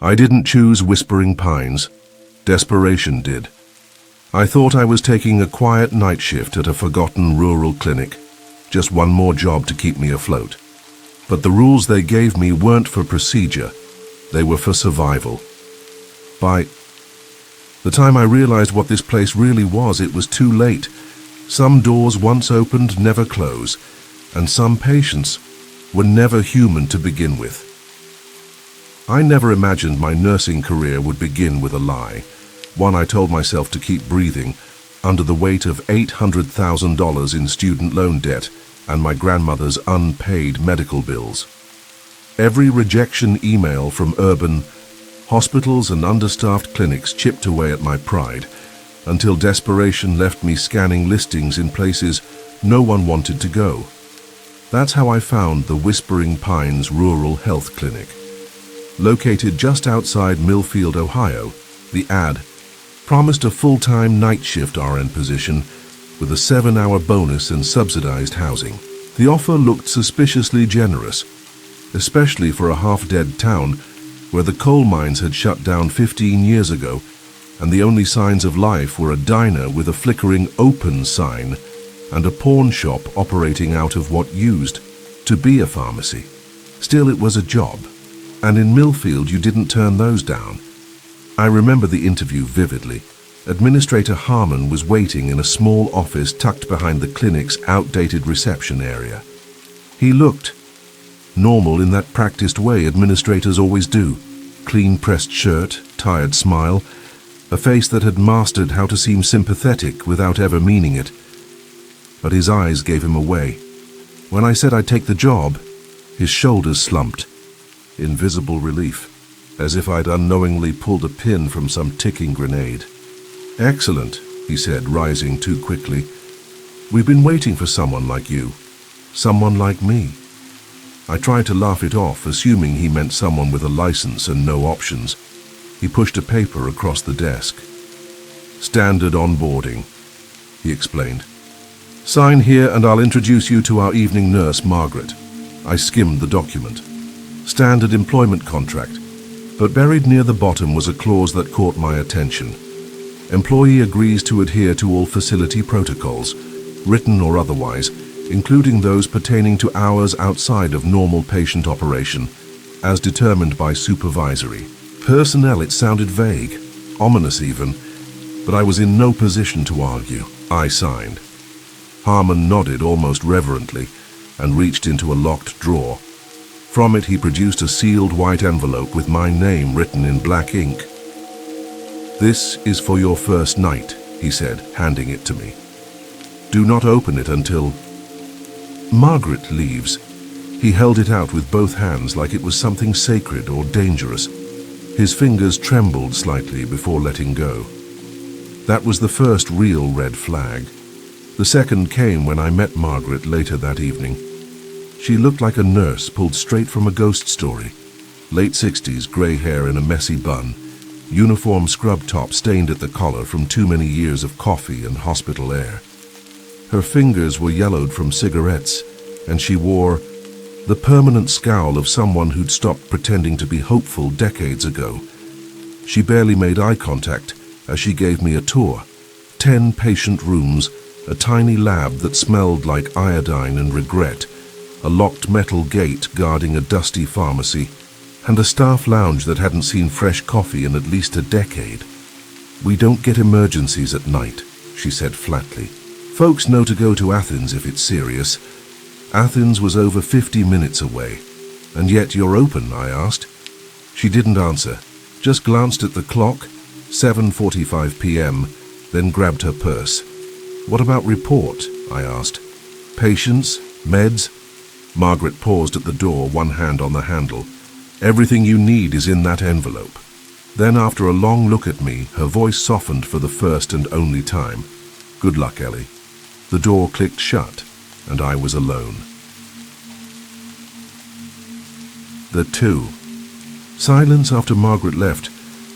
I didn't choose Whispering Pines. Desperation did. I thought I was taking a quiet night shift at a forgotten rural clinic. Just one more job to keep me afloat. But the rules they gave me weren't for procedure. They were for survival. By the time I realized what this place really was, it was too late. Some doors once opened never close, and some patients were never human to begin with. I never imagined my nursing career would begin with a lie, one I told myself to keep breathing under the weight of $800,000 in student loan debt and my grandmother's unpaid medical bills. Every rejection email from urban hospitals and understaffed clinics chipped away at my pride until desperation left me scanning listings in places no one wanted to go. That's how I found the Whispering Pines Rural Health Clinic. Located just outside Millfield, Ohio, the ad promised a full-time night shift RN position with a 7-hour bonus and subsidized housing. The offer looked suspiciously generous, especially for a half-dead town where the coal mines had shut down 15 years ago, and the only signs of life were a diner with a flickering open sign and a pawn shop operating out of what used to be a pharmacy. Still, it was a job, and in Millfield you didn't turn those down. I remember the interview vividly. Administrator Harmon was waiting in a small office tucked behind the clinic's outdated reception area. He looked normal in that practiced way administrators always do. Clean pressed shirt, tired smile, a face that had mastered how to seem sympathetic without ever meaning it. But his eyes gave him away. When I said I'd take the job, his shoulders slumped. Invisible relief, as if I'd unknowingly pulled a pin from some ticking grenade. "Excellent," he said, rising too quickly. "We've been waiting for someone like you. Someone like me." I tried to laugh it off, assuming he meant someone with a license and no options. He pushed a paper across the desk. "Standard onboarding," he explained. "Sign here and I'll introduce you to our evening nurse, Margaret." I skimmed the document. Standard employment contract, but buried near the bottom was a clause that caught my attention. Employee agrees to adhere to all facility protocols, written or otherwise, including those pertaining to hours outside of normal patient operation, as determined by supervisory. Personnel, it sounded vague, ominous even, but I was in no position to argue. I signed. Harmon nodded almost reverently and reached into a locked drawer. From it he produced a sealed white envelope with my name written in black ink. "This is for your first night," he said, handing it to me. "Do not open it until Margaret leaves." He held it out with both hands like it was something sacred or dangerous. His fingers trembled slightly before letting go. That was the first real red flag. The second came when I met Margaret later that evening. She looked like a nurse pulled straight from a ghost story. Late 60s, gray hair in a messy bun, uniform scrub top stained at the collar from too many years of coffee and hospital air. Her fingers were yellowed from cigarettes, and she wore the permanent scowl of someone who'd stopped pretending to be hopeful decades ago. She barely made eye contact as she gave me a tour. 10 patient rooms, a tiny lab that smelled like iodine and regret, a locked metal gate guarding a dusty pharmacy, and a staff lounge that hadn't seen fresh coffee in at least a decade. "We don't get emergencies at night," she said flatly. "Folks know to go to Athens if it's serious." Athens was over 50 minutes away. "And yet you're open?" I asked. She didn't answer, just glanced at the clock, 7:45 p.m., then grabbed her purse. "What about report?" I asked. "Patients? Meds?" Margaret paused at the door, one hand on the handle. "Everything you need is in that envelope." Then, after a long look at me, her voice softened for the first and only time. "Good luck, Ellie." The door clicked shut, and I was alone. The two. Silence after Margaret left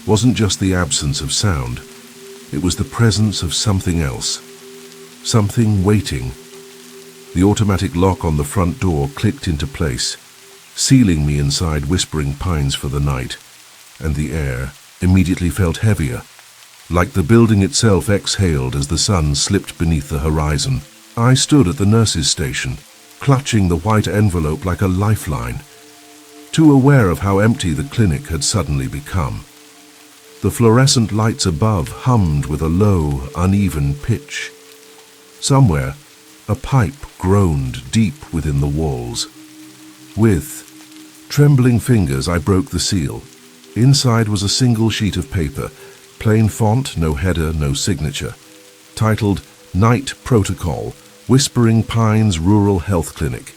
wasn't just the absence of sound. It was the presence of something else. Something waiting. The automatic lock on the front door clicked into place, sealing me inside Whispering Pines for the night. and the air immediately felt heavier, like the building itself exhaled as the sun slipped beneath the horizon. I stood at the nurse's station, clutching the white envelope like a lifeline, too aware of how empty the clinic had suddenly become. The fluorescent lights above hummed with a low, uneven pitch. Somewhere, a pipe groaned deep within the walls. With trembling fingers, I broke the seal. Inside was a single sheet of paper, plain font, no header, no signature, titled Night Protocol, Whispering Pines Rural Health Clinic.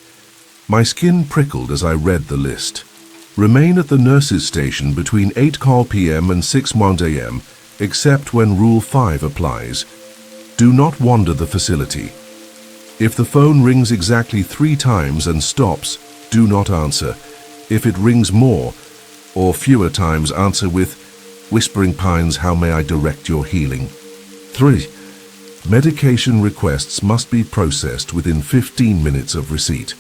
My skin prickled as I read the list. Remain at the nurse's station between 8 p.m. and 6 a.m., except when Rule 5 applies. Do not wander the facility. If the phone rings exactly 3 times and stops, do not answer. If it rings more or fewer times, answer with, Whispering Pines, how may I direct your healing? 3. Medication requests must be processed within 15 minutes of receipt.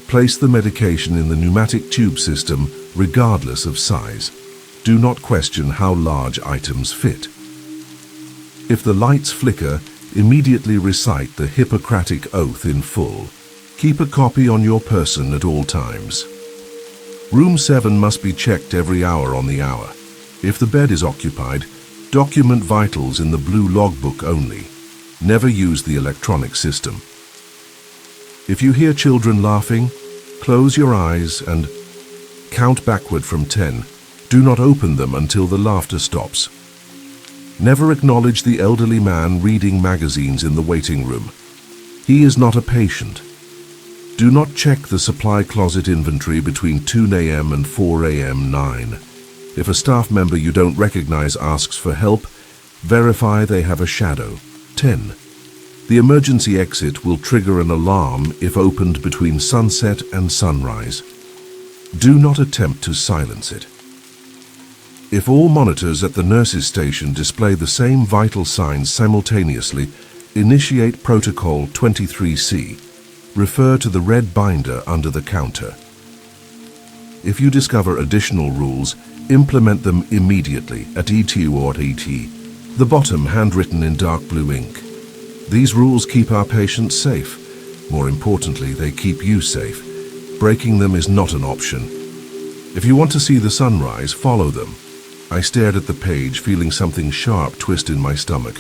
Place the medication in the pneumatic tube system regardless of size. Do not question how large items fit. If the lights flicker, immediately recite the Hippocratic Oath in full. Keep a copy on your person at all times. Room 7 must be checked every hour on the hour. If the bed is occupied, document vitals in the blue logbook only. Never use the electronic system. If you hear children laughing, close your eyes and count backward from 10. Do not open them until the laughter stops. Never acknowledge the elderly man reading magazines in the waiting room. He is not a patient. Do not check the supply closet inventory between 2 a.m. and 4 a.m. 9. If a staff member you don't recognize asks for help, verify they have a shadow. 10. The emergency exit will trigger an alarm if opened between sunset and sunrise. Do not attempt to silence it. If all monitors at the nurse's station display the same vital signs simultaneously, initiate Protocol 23C. Refer to the red binder under the counter. If you discover additional rules, implement them immediately at E2 or ET. The bottom handwritten in dark blue ink. These rules keep our patients safe. More importantly, they keep you safe. Breaking them is not an option. If you want to see the sunrise, follow them. I stared at the page, feeling something sharp twist in my stomach.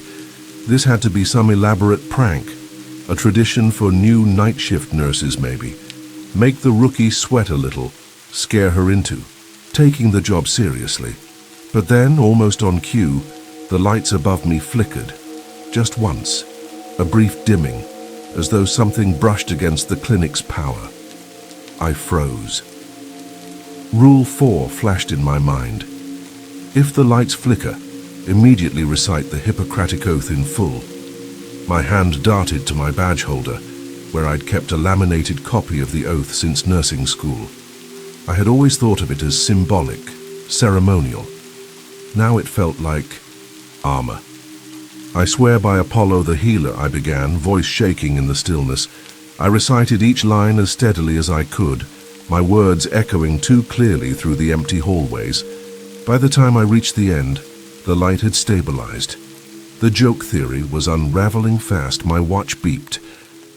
This had to be some elaborate prank. A tradition for new night shift nurses, maybe. Make the rookie sweat a little, scare her into taking the job seriously. But then, almost on cue, the lights above me flickered. Just once, a brief dimming, as though something brushed against the clinic's power. I froze. Rule 4 flashed in my mind. If the lights flicker, immediately recite the Hippocratic Oath in full. My hand darted to my badge holder, where I'd kept a laminated copy of the oath since nursing school. I had always thought of it as symbolic, ceremonial. Now it felt like armor. I swear by Apollo the healer, I began, voice shaking in the stillness. I recited each line as steadily as I could, my words echoing too clearly through the empty hallways. By the time I reached the end, the light had stabilized. The joke theory was unraveling fast. My watch beeped.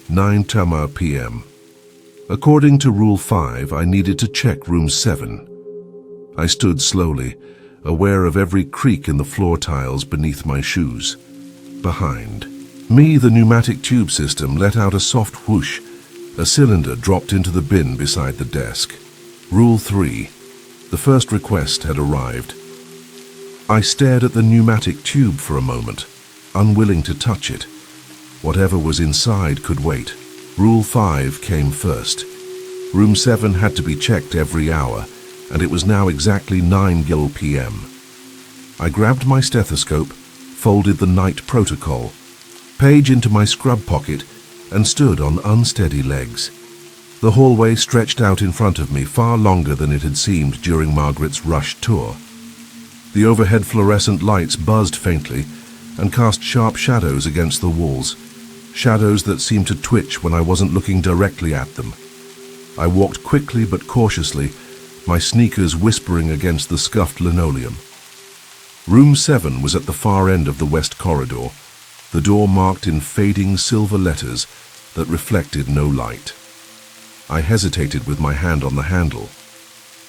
9 p.m. According to Rule 5, I needed to check Room 7. I stood slowly, aware of every creak in the floor tiles beneath my shoes. Behind me, the pneumatic tube system let out a soft whoosh. A cylinder dropped into the bin beside the desk. Rule 3. The first request had arrived. I stared at the pneumatic tube for a moment, unwilling to touch it. Whatever was inside could wait. Rule 5 came first. Room 7 had to be checked every hour, and it was now exactly 9 p.m. I grabbed my stethoscope, folded the night protocol, page into my scrub pocket, and stood on unsteady legs. The hallway stretched out in front of me far longer than it had seemed during Margaret's rushed tour. The overhead fluorescent lights buzzed faintly and cast sharp shadows against the walls, shadows that seemed to twitch when I wasn't looking directly at them. I walked quickly but cautiously, my sneakers whispering against the scuffed linoleum. Room 7 was at the far end of the west corridor, the door marked in fading silver letters that reflected no light. I hesitated with my hand on the handle.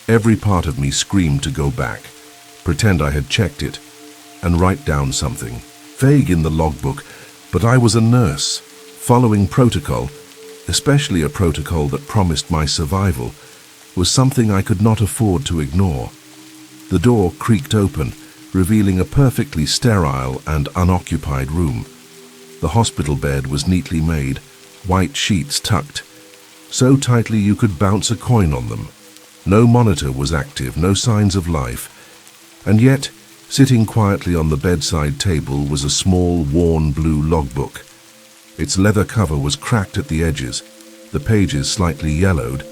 Every part of me screamed to go back, pretend I had checked it, and write down something, vague in the logbook, but I was a nurse, following protocol, especially a protocol that promised my survival, was something I could not afford to ignore. The door creaked open, revealing a perfectly sterile and unoccupied room. The hospital bed was neatly made, white sheets tucked, so tightly you could bounce a coin on them. No monitor was active, no signs of life, and yet, sitting quietly on the bedside table was a small, worn blue logbook. Its leather cover was cracked at the edges, the pages slightly yellowed,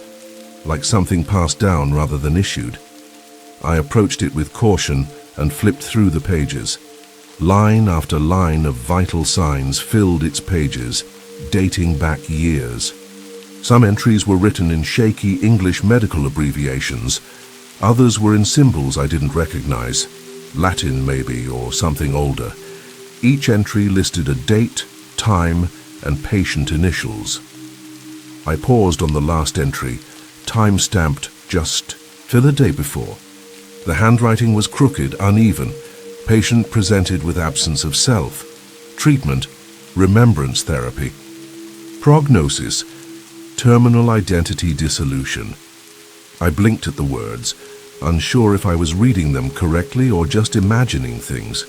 like something passed down rather than issued. I approached it with caution and flipped through the pages. Line after line of vital signs filled its pages, dating back years. Some entries were written in shaky English medical abbreviations. Others were in symbols I didn't recognize, Latin maybe, or something older. Each entry listed a date, time, and patient initials. I paused on the last entry, time-stamped just a day before. The handwriting was crooked, uneven. Patient presented with absence of self. Treatment, remembrance therapy. Prognosis, terminal identity dissolution. I blinked at the words, unsure if I was reading them correctly or just imagining things.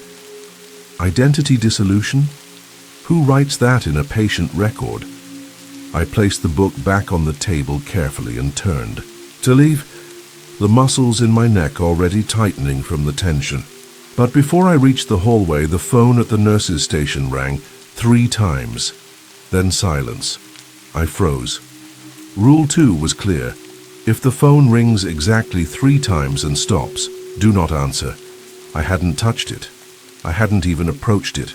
Identity dissolution? Who writes that in a patient record? I placed the book back on the table carefully and turned. To leave, the muscles in my neck already tightening from the tension. But before I reached the hallway, the phone at the nurse's station rang 3 times. Then silence. I froze. Rule 2 was clear. If the phone rings exactly 3 times and stops, do not answer. I hadn't touched it. I hadn't even approached it.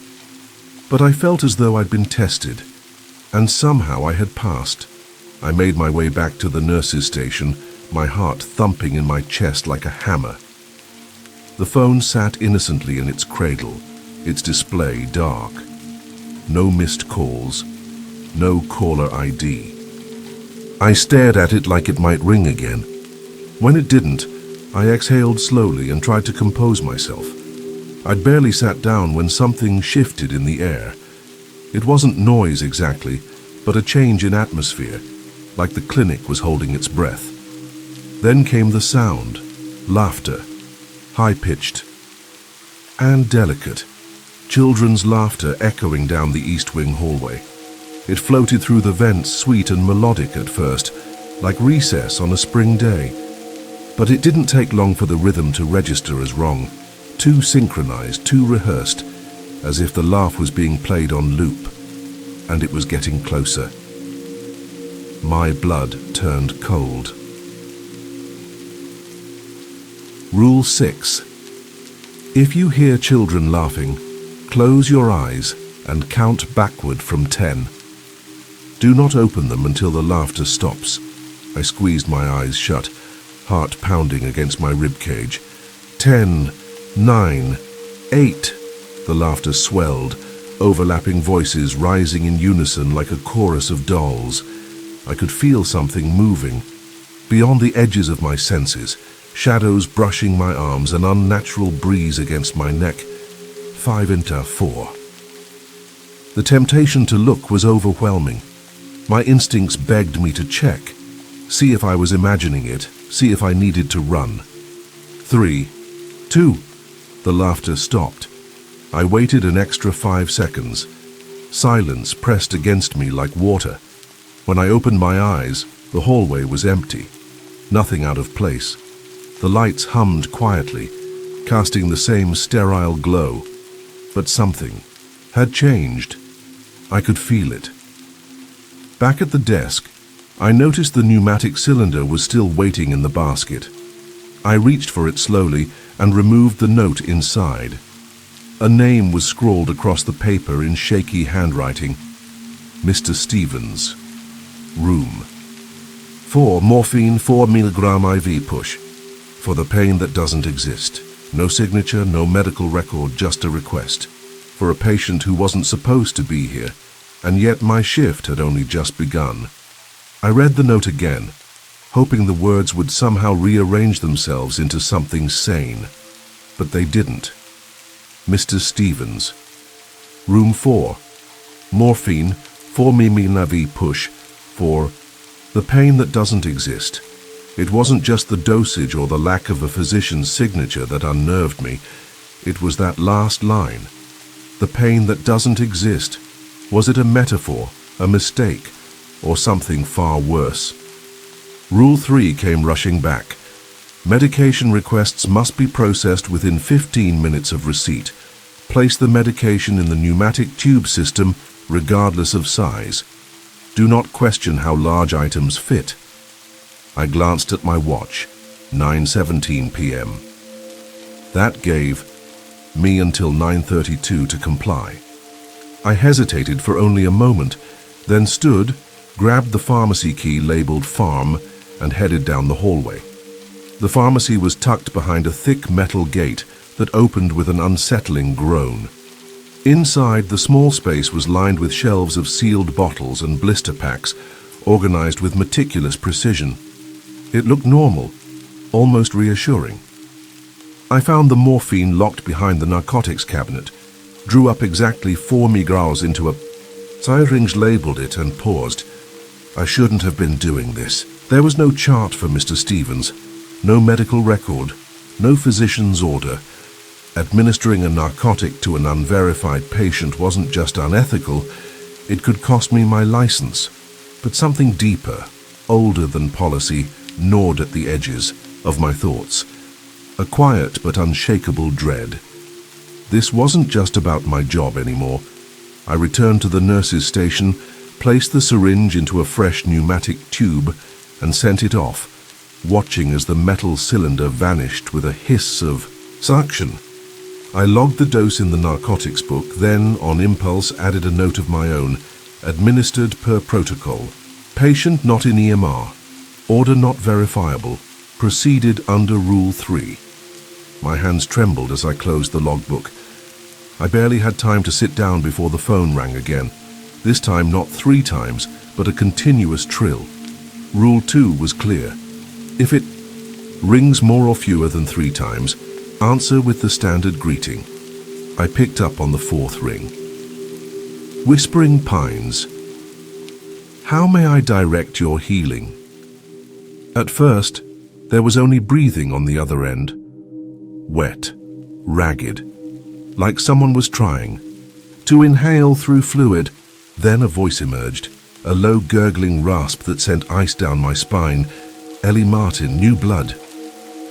But I felt as though I'd been tested, and somehow I had passed. I made my way back to the nurse's station, my heart thumping in my chest like a hammer. The phone sat innocently in its cradle, its display dark. No missed calls, no caller ID. I stared at it like it might ring again. When it didn't, I exhaled slowly and tried to compose myself. I'd barely sat down when something shifted in the air. It wasn't noise exactly, but a change in atmosphere, like the clinic was holding its breath. Then came the sound, laughter, high-pitched and delicate, children's laughter echoing down the East Wing hallway. It floated through the vents, sweet and melodic at first, like recess on a spring day. But it didn't take long for the rhythm to register as wrong, too synchronized, too rehearsed, as if the laugh was being played on loop, and it was getting closer. My blood turned cold. Rule 6. If you hear children laughing, close your eyes and count backward from 10. Do not open them until the laughter stops. I squeezed my eyes shut, heart pounding against my ribcage. 10, 9, 8. The laughter swelled, overlapping voices rising in unison like a chorus of dolls. I could feel something moving. Beyond the edges of my senses, shadows brushing my arms, an unnatural breeze against my neck. 5 into 4. The temptation to look was overwhelming. My instincts begged me to check, see if I was imagining it, see if I needed to run. 3, 2. The laughter stopped. I waited an extra 5 seconds. Silence pressed against me like water. When I opened my eyes, the hallway was empty. Nothing out of place. The lights hummed quietly, casting the same sterile glow. But something had changed. I could feel it. Back at the desk, I noticed the pneumatic cylinder was still waiting in the basket. I reached for it slowly and removed the note inside. A name was scrawled across the paper in shaky handwriting. Mr. Stevens. Room. 4 morphine 4 mg IV push. For the pain that doesn't exist. No signature, no medical record, just a request. For a patient who wasn't supposed to be here, and yet my shift had only just begun. I read the note again, hoping the words would somehow rearrange themselves into something sane. But they didn't. Mr. Stevens. Room 4. Morphine, 4 Mimi Navi push, for the pain that doesn't exist. It wasn't just the dosage or the lack of a physician's signature that unnerved me. It was that last line. The pain that doesn't exist. Was it a metaphor, a mistake, or something far worse? Rule 3 came rushing back. Medication requests must be processed within 15 minutes of receipt. Place the medication in the pneumatic tube system, regardless of size. Do not question how large items fit. I glanced at my watch, 9:17 p.m. That gave me until 9:32 to comply. I hesitated for only a moment, then stood, grabbed the pharmacy key labeled Farm, and headed down the hallway. The pharmacy was tucked behind a thick metal gate that opened with an unsettling groan. Inside, the small space was lined with shelves of sealed bottles and blister packs, organized with meticulous precision. It looked normal, almost reassuring. I found the morphine locked behind the narcotics cabinet, drew up exactly 4 mg into a... Syringe labeled it and paused. I shouldn't have been doing this. There was no chart for Mr. Stevens, no medical record, no physician's order. Administering a narcotic to an unverified patient wasn't just unethical, it could cost me my license. But something deeper, older than policy, gnawed at the edges of my thoughts. A quiet but unshakable dread. This wasn't just about my job anymore. I returned to the nurse's station, placed the syringe into a fresh pneumatic tube, and sent it off, watching as the metal cylinder vanished with a hiss of suction. I logged the dose in the narcotics book, then, on impulse, added a note of my own, administered per protocol. Patient not in EMR. Order not verifiable. Proceeded under Rule 3. My hands trembled as I closed the logbook. I barely had time to sit down before the phone rang again. This time not 3 times, but a continuous trill. Rule 2 was clear. If it rings more or fewer than 3 times, answer with the standard greeting. I picked up on the 4th ring. Whispering Pines. How may I direct your healing? At first, there was only breathing on the other end. Wet, ragged, like someone was trying to inhale through fluid. Then a voice emerged, a low gurgling rasp that sent ice down my spine. Ellie Martin, New Blood.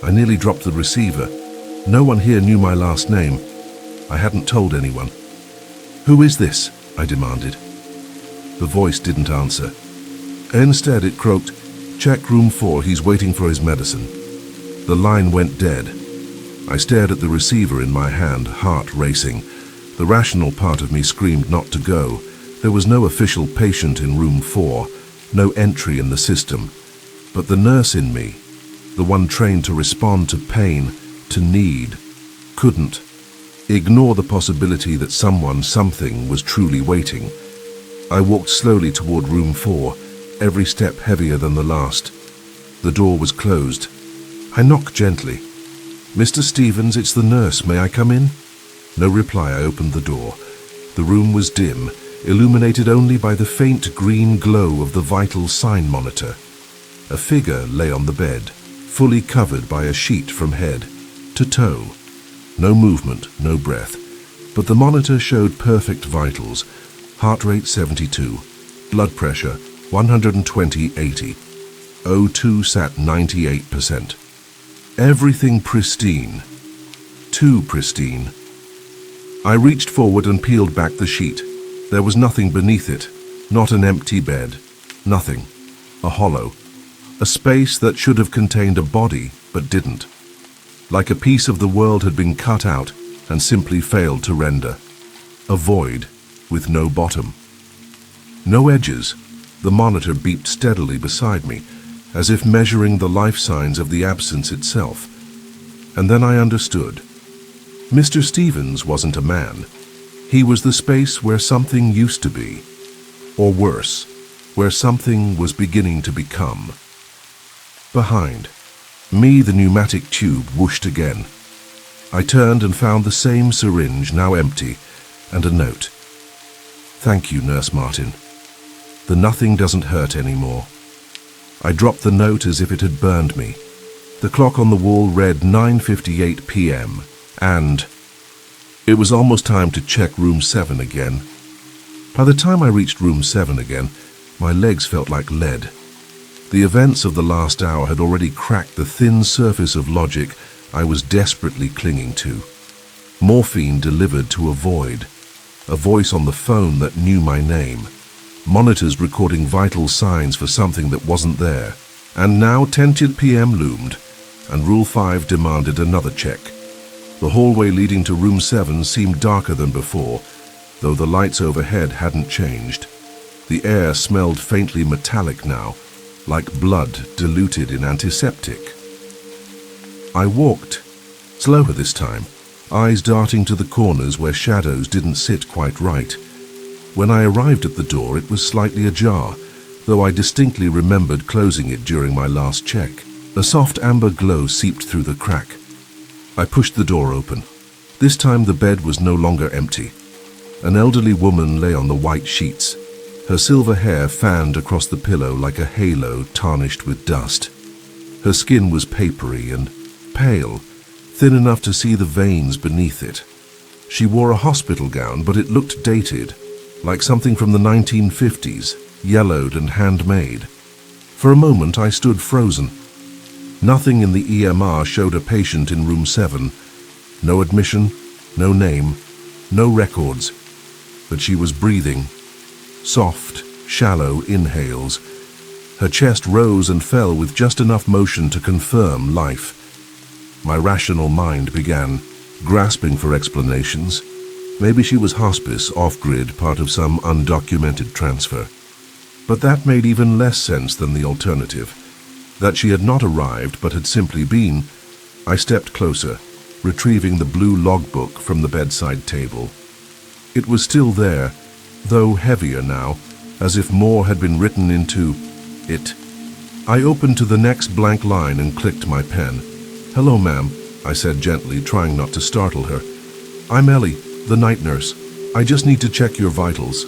I nearly dropped the receiver. No one here knew my last name. I hadn't told anyone. Who is this? I demanded. The voice didn't answer. Instead it croaked, check room 4, he's waiting for his medicine. The line went dead. I stared at the receiver in my hand, heart racing. The rational part of me screamed not to go. There was no official patient in room 4, no entry in the system. But the nurse in me, the one trained to respond to pain, to need, couldn't ignore the possibility that someone, something was truly waiting. I walked slowly toward room 4, every step heavier than the last. The door was closed. I knocked gently. Mr. Stevens, it's the nurse. May I come in? No reply. I opened the door. The room was dim, illuminated only by the faint green glow of the vital sign monitor. A figure lay on the bed, fully covered by a sheet from head to toe. No movement, no breath, but the monitor showed perfect vitals. Heart rate 72, blood pressure 120/80, O2 sat 98%. Everything pristine, too pristine. I reached forward and peeled back the sheet. There was nothing beneath it, not an empty bed, nothing. A hollow, a space that should have contained a body but didn't. Like a piece of the world had been cut out and simply failed to render. A void with no bottom. No edges. The monitor beeped steadily beside me, as if measuring the life signs of the absence itself. And then I understood. Mr. Stevens wasn't a man. He was the space where something used to be. Or worse, where something was beginning to become. Behind me, the pneumatic tube whooshed again. I turned and found the same syringe, now empty, and a note. "Thank you, Nurse Martin. The nothing doesn't hurt anymore." I dropped the note as if it had burned me. The clock on the wall read 9:58 p.m. and it was almost time to check room 7 again. By the time I reached room 7 again, my legs felt like lead. The events of the last hour had already cracked the thin surface of logic I was desperately clinging to. Morphine delivered to a void. A voice on the phone that knew my name. Monitors recording vital signs for something that wasn't there. And now 10 p.m. loomed, and Rule 5 demanded another check. The hallway leading to room 7 seemed darker than before, though the lights overhead hadn't changed. The air smelled faintly metallic now, like blood diluted in antiseptic. I walked, slower this time, eyes darting to the corners where shadows didn't sit quite right. When I arrived at the door, it was slightly ajar, though I distinctly remembered closing it during my last check. A soft amber glow seeped through the crack. I pushed the door open. This time the bed was no longer empty. An elderly woman lay on the white sheets. Her silver hair fanned across the pillow like a halo tarnished with dust. Her skin was papery and pale, thin enough to see the veins beneath it. She wore a hospital gown, but it looked dated, like something from the 1950s, yellowed and handmade. For a moment I stood frozen. Nothing in the EMR showed a patient in room 7. No admission, no name, no records. But she was breathing. Soft, shallow inhales. Her chest rose and fell with just enough motion to confirm life. My rational mind began, grasping for explanations. Maybe she was hospice, off-grid, part of some undocumented transfer. But that made even less sense than the alternative. That she had not arrived but had simply been. I stepped closer, retrieving the blue logbook from the bedside table. It was still there, though heavier now, as if more had been written into it. I opened to the next blank line and clicked my pen. "Hello, ma'am," I said gently, trying not to startle her. "I'm Ellie, the night nurse. I just need to check your vitals."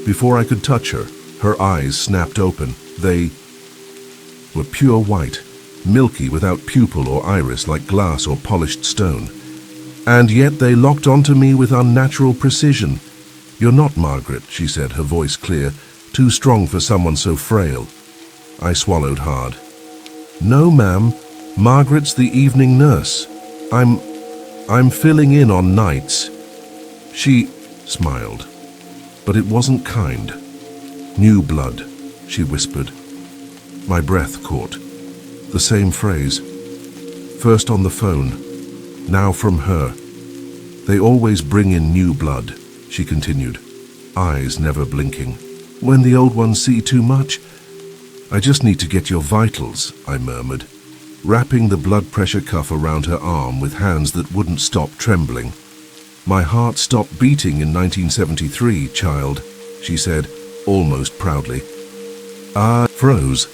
Before I could touch her, her eyes snapped open. They were pure white, milky without pupil or iris, like glass or polished stone. And yet they locked onto me with unnatural precision. "You're not Margaret," she said, her voice clear, too strong for someone so frail. I swallowed hard. "No, ma'am. Margaret's the evening nurse. I'm filling in on nights." She smiled, but it wasn't kind. "New blood," she whispered. My breath caught. The same phrase. First on the phone, now from her. "They always bring in new blood," she continued, eyes never blinking. "When the old ones see too much." "I just need to get your vitals," I murmured, wrapping the blood pressure cuff around her arm with hands that wouldn't stop trembling. "My heart stopped beating in 1973, child," she said, almost proudly. Froze.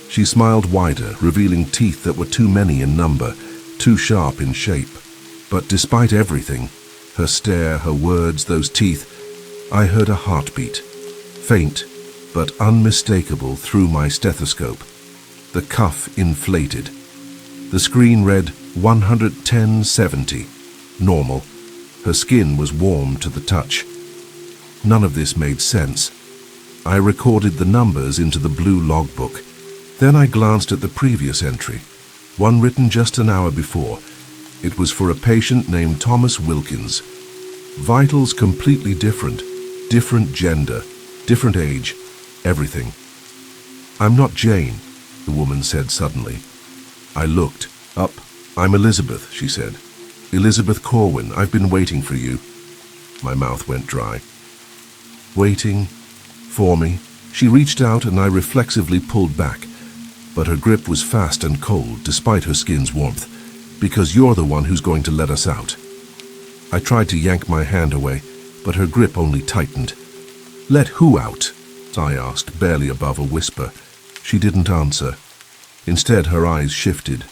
She smiled wider, revealing teeth that were too many in number, too sharp in shape. But despite everything, her stare, her words, those teeth, I heard a heartbeat, faint but unmistakable through my stethoscope. The cuff inflated. The screen read 110/70, normal. Her skin was warm to the touch. None of this made sense. I recorded the numbers into the blue logbook. Then I glanced at the previous entry, one written just an hour before. It was for a patient named Thomas Wilkins. Vitals completely different. Different gender, different age, everything. "I'm not Jane," the woman said suddenly. I looked up. "I'm Elizabeth," she said. "Elizabeth Corwin. I've been waiting for you." My mouth went dry. "Waiting? For me?" She reached out and I reflexively pulled back, but her grip was fast and cold despite her skin's warmth. Because you're the one who's going to let us out. I tried to yank my hand away, but her grip only tightened. Let who out? I asked, barely above a whisper. She didn't answer. Instead, her eyes shifted.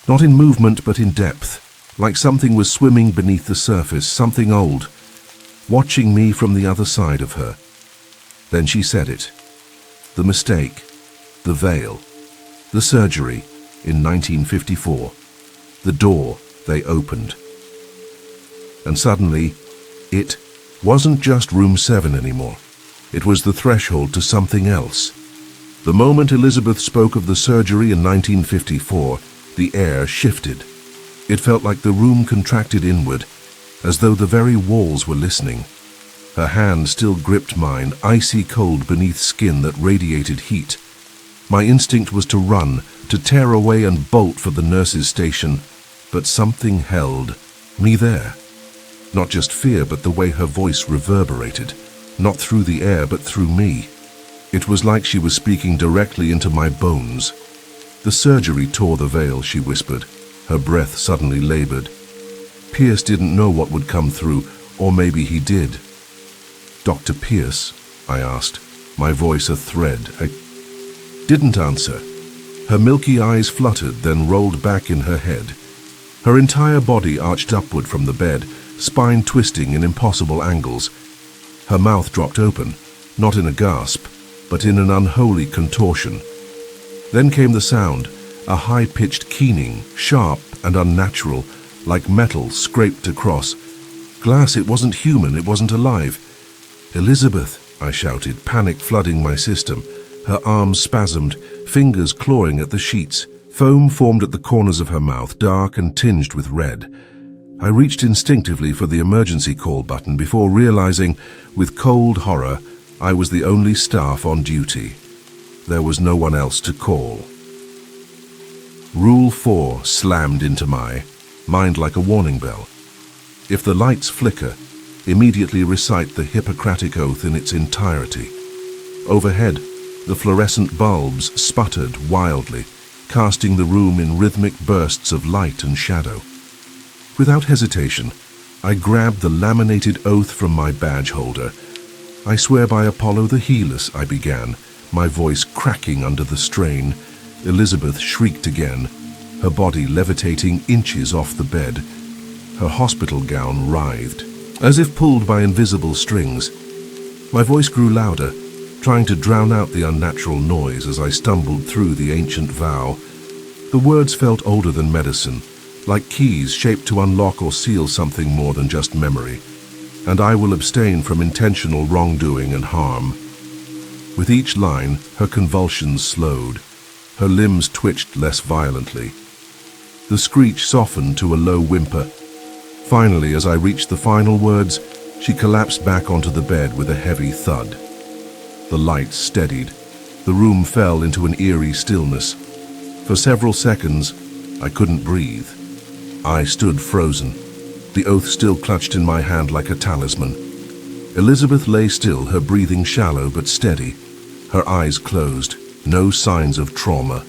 Not in movement, but in depth, like something was swimming beneath the surface, something old, watching me from the other side of her. Then she said it. The mistake, the veil, the surgery in 1954, the door they opened. And suddenly, it wasn't just room 7 anymore. It was the threshold to something else. The moment Elizabeth spoke of the surgery in 1954, the air shifted. It felt like the room contracted inward, as though the very walls were listening. Her hand still gripped mine, icy cold beneath skin that radiated heat. My instinct was to run, to tear away and bolt for the nurse's station, but something held me there. Not just fear, but the way her voice reverberated, not through the air, but through me. It was like she was speaking directly into my bones. The surgery tore the veil, she whispered, her breath suddenly labored. Pierce didn't know what would come through, or maybe he did. Dr. Pierce, I asked, my voice a thread. I didn't answer. Her milky eyes fluttered, then rolled back in her head. Her entire body arched upward from the bed, spine twisting in impossible angles. Her mouth dropped open, not in a gasp, but in an unholy contortion. Then came the sound, a high-pitched keening, sharp and unnatural, like metal scraped across. Glass, it wasn't human, it wasn't alive. Elizabeth, I shouted, panic flooding my system. Her arms spasmed, fingers clawing at the sheets. Foam formed at the corners of her mouth, dark and tinged with red. I reached instinctively for the emergency call button before realizing, with cold horror, I was the only staff on duty. There was no one else to call. Rule 4 slammed into my mind like a warning bell. If the lights flicker, immediately recite the Hippocratic Oath in its entirety. Overhead, the fluorescent bulbs sputtered wildly, casting the room in rhythmic bursts of light and shadow. Without hesitation, I grabbed the laminated oath from my badge holder. I swear by Apollo the Healess, I began, my voice cracking under the strain. Elizabeth shrieked again, her body levitating inches off the bed. Her hospital gown writhed, as if pulled by invisible strings. My voice grew louder, trying to drown out the unnatural noise as I stumbled through the ancient vow. The words felt older than medicine, like keys shaped to unlock or seal something more than just memory. And I will abstain from intentional wrongdoing and harm. With each line, her convulsions slowed. Her limbs twitched less violently. The screech softened to a low whimper. Finally, as I reached the final words, she collapsed back onto the bed with a heavy thud. The lights steadied. The room fell into an eerie stillness. For several seconds, I couldn't breathe. I stood frozen, the oath still clutched in my hand like a talisman. Elizabeth lay still, her breathing shallow but steady, her eyes closed, no signs of trauma.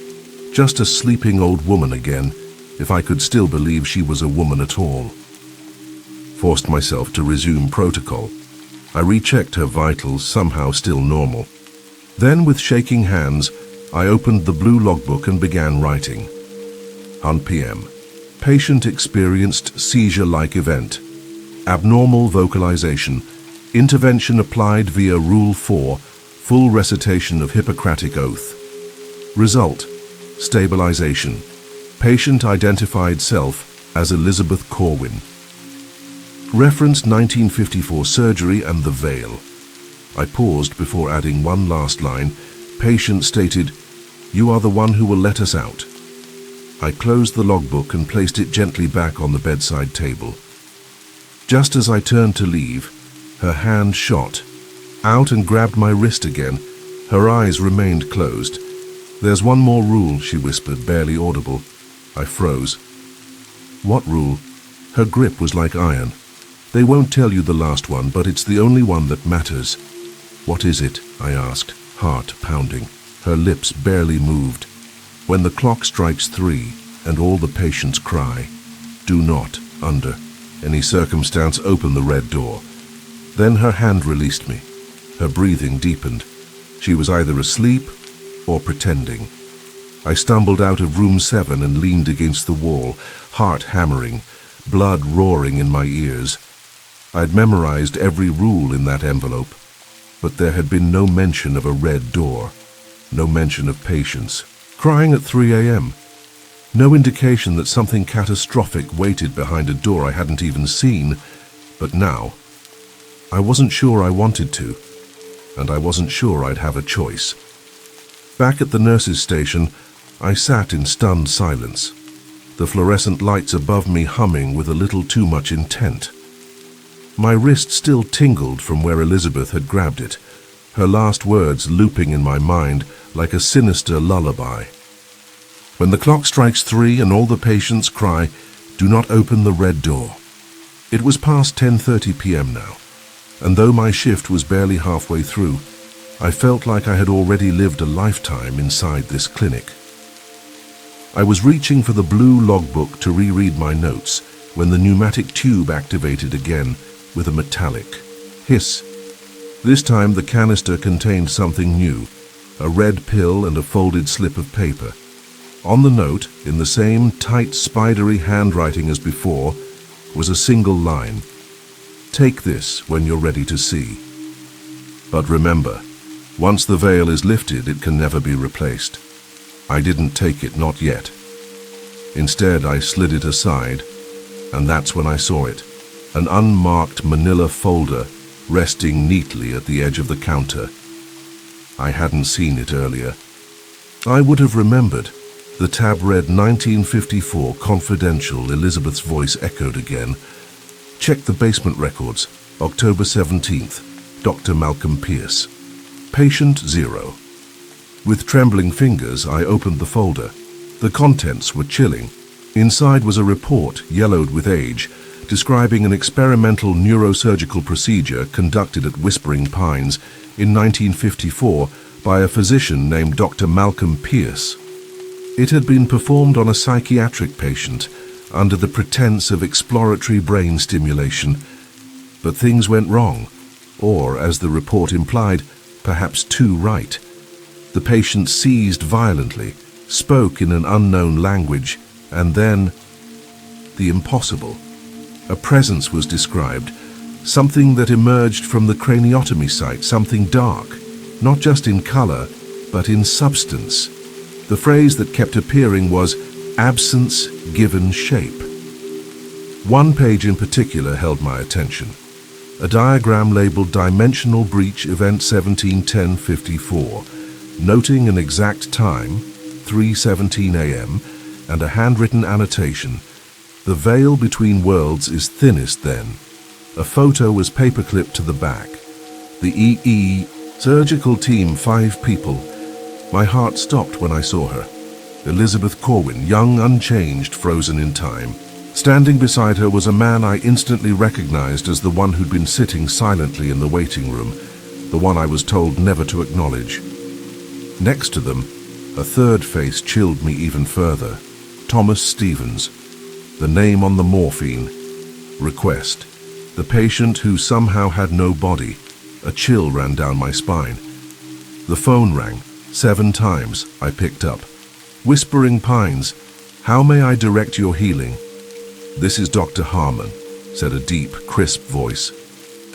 Just a sleeping old woman again, if I could still believe she was a woman at all. Forced myself to resume protocol. I rechecked her vitals, somehow still normal. Then, with shaking hands, I opened the blue logbook and began writing. On PM. Patient experienced seizure-like event. Abnormal vocalization. Intervention applied via Rule 4. Full recitation of Hippocratic Oath. Result. Stabilization. Patient identified self as Elizabeth Corwin. Referenced 1954 surgery and the veil. I paused before adding one last line. Patient stated, "You are the one who will let us out." I closed the logbook and placed it gently back on the bedside table. Just as I turned to leave, her hand shot out and grabbed my wrist again. Her eyes remained closed. "There's one more rule," she whispered, barely audible. I froze. "What rule?" Her grip was like iron. "They won't tell you the last one, but it's the only one that matters." "What is it?" I asked, heart pounding. Her lips barely moved. "When the clock strikes 3 and all the patients cry, Do not, under any circumstance, open the red door. Then her hand released me. Her breathing deepened. She was either asleep or pretending. I stumbled out of room 7 and leaned against the wall, heart hammering, blood roaring in my ears. I'd memorized every rule in that envelope, but there had been no mention of a red door, no mention of patients. Crying at 3 a.m. No indication that something catastrophic waited behind a door I hadn't even seen, but now, I wasn't sure I wanted to, and I wasn't sure I'd have a choice. Back at the nurse's station, I sat in stunned silence, the fluorescent lights above me humming with a little too much intent. My wrist still tingled from where Elizabeth had grabbed it, her last words looping in my mind like a sinister lullaby. When the clock strikes 3 and all the patients cry, "Do not open the red door." It was past 10:30 p.m. now, and though my shift was barely halfway through, I felt like I had already lived a lifetime inside this clinic. I was reaching for the blue logbook to reread my notes when the pneumatic tube activated again with a metallic hiss. This time the canister contained something new, a red pill and a folded slip of paper. On the note, in the same tight, spidery handwriting as before, was a single line: "Take this when you're ready to see. But remember, once the veil is lifted, it can never be replaced." I didn't take it, not yet. Instead, I slid it aside, and that's when I saw it, an unmarked manila folder resting neatly at the edge of the counter. I hadn't seen it earlier. I would have remembered. The tab read 1954 Confidential. Elizabeth's voice echoed again. Check the basement records. October 17th. Dr. Malcolm Pierce. Patient 0. With trembling fingers, I opened the folder. The contents were chilling. Inside was a report, yellowed with age, describing an experimental neurosurgical procedure conducted at Whispering Pines in 1954 by a physician named Dr. Malcolm Pierce. It had been performed on a psychiatric patient under the pretense of exploratory brain stimulation. But things went wrong, or, as the report implied, perhaps too right. The patient seized violently, spoke in an unknown language, and then the impossible. A presence was described, something that emerged from the craniotomy site, something dark, not just in color, but in substance. The phrase that kept appearing was "absence given shape." One page in particular held my attention. A diagram labeled Dimensional Breach Event 171054, noting an exact time, 3:17 a.m., and a handwritten annotation: "The veil between worlds is thinnest then." A photo was paperclipped to the back. The EE surgical team, 5 people. My heart stopped when I saw her. Elizabeth Corwin, young, unchanged, frozen in time. Standing beside her was a man I instantly recognized as the one who'd been sitting silently in the waiting room, the one I was told never to acknowledge. Next to them, a third face chilled me even further. Thomas Stevens. The name on the morphine. Request. The patient who somehow had no body. A chill ran down my spine. The phone rang. 7 times. I picked up. Whispering Pines. How may I direct your healing? "This is Dr. Harmon," said a deep, crisp voice.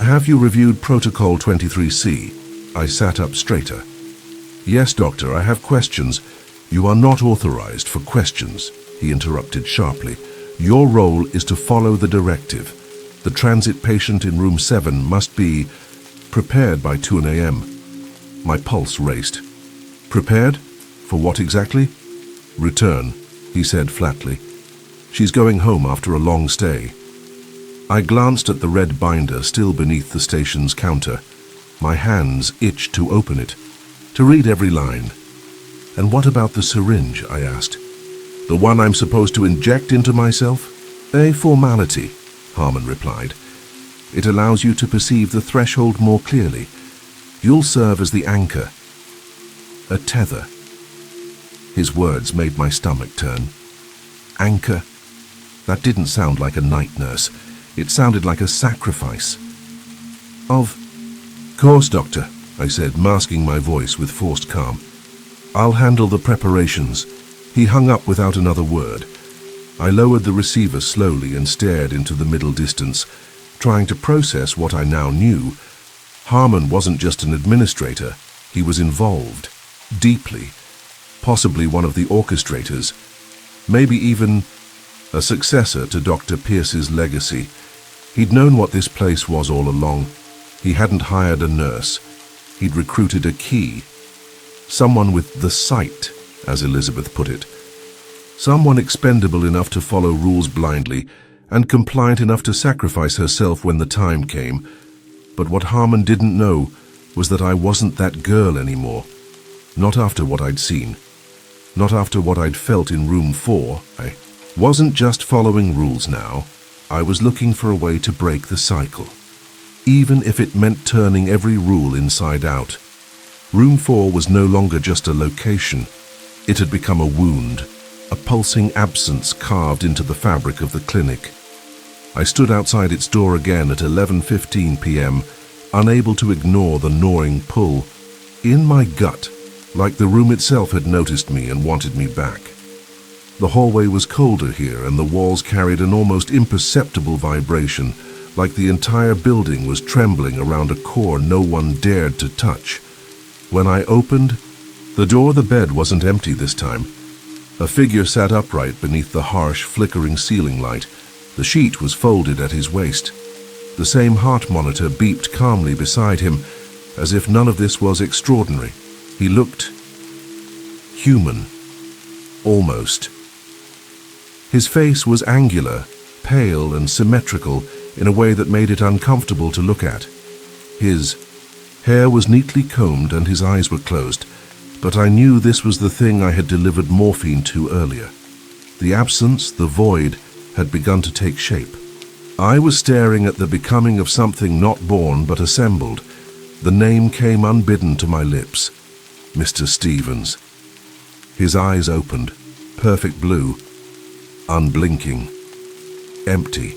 "Have you reviewed Protocol 23C? I sat up straighter. "Yes, doctor, I have questions." "You are not authorized for questions," he interrupted sharply. "Your role is to follow the directive. The transit patient in room 7 must be prepared by 2 a.m. My pulse raced. "Prepared? For what exactly?" "Return," he said flatly. "She's going home after a long stay." I glanced at the red binder still beneath the station's counter. My hands itched to open it, to read every line. "And what about the syringe?" I asked. "The one I'm supposed to inject into myself?" "A formality," Harmon replied. "It allows you to perceive the threshold more clearly. You'll serve as the anchor, a tether." His words made my stomach turn. Anchor, That didn't sound like a night nurse. It sounded like a sacrifice. Of course, Doctor, I said, masking my voice with forced calm. I'll handle the preparations. He hung up without another word. I lowered the receiver slowly and stared into the middle distance, trying to process what I now knew. Harmon wasn't just an administrator. He was involved, deeply, possibly one of the orchestrators, maybe even a successor to Dr. Pierce's legacy. He'd known what this place was all along. He hadn't hired a nurse. He'd recruited a key. Someone with the sight, as Elizabeth put it. Someone expendable enough to follow rules blindly and compliant enough to sacrifice herself when the time came. But what Harmon didn't know was that I wasn't that girl anymore. Not after what I'd seen. Not after what I'd felt in room 4. I wasn't just following rules now. I was looking for a way to break the cycle, even if it meant turning every rule inside out. Room 4 was no longer just a location. It had become a wound, a pulsing absence carved into the fabric of the clinic. I stood outside its door again at 11:15 p.m., unable to ignore the gnawing pull in my gut, like the room itself had noticed me and wanted me back. The hallway was colder here, and the walls carried an almost imperceptible vibration, like the entire building was trembling around a core no one dared to touch. When I opened the door, the bed wasn't empty this time. A figure sat upright beneath the harsh, flickering ceiling light. The sheet was folded at his waist. The same heart monitor beeped calmly beside him, as if none of this was extraordinary. He looked human, almost. His face was angular, pale and symmetrical in a way that made it uncomfortable to look at. His hair was neatly combed and his eyes were closed, but I knew this was the thing I had delivered morphine to earlier. The absence, the void, had begun to take shape. I was staring at the becoming of something not born but assembled. The name came unbidden to my lips. Mr. Stevens. His eyes opened, perfect blue, unblinking, empty.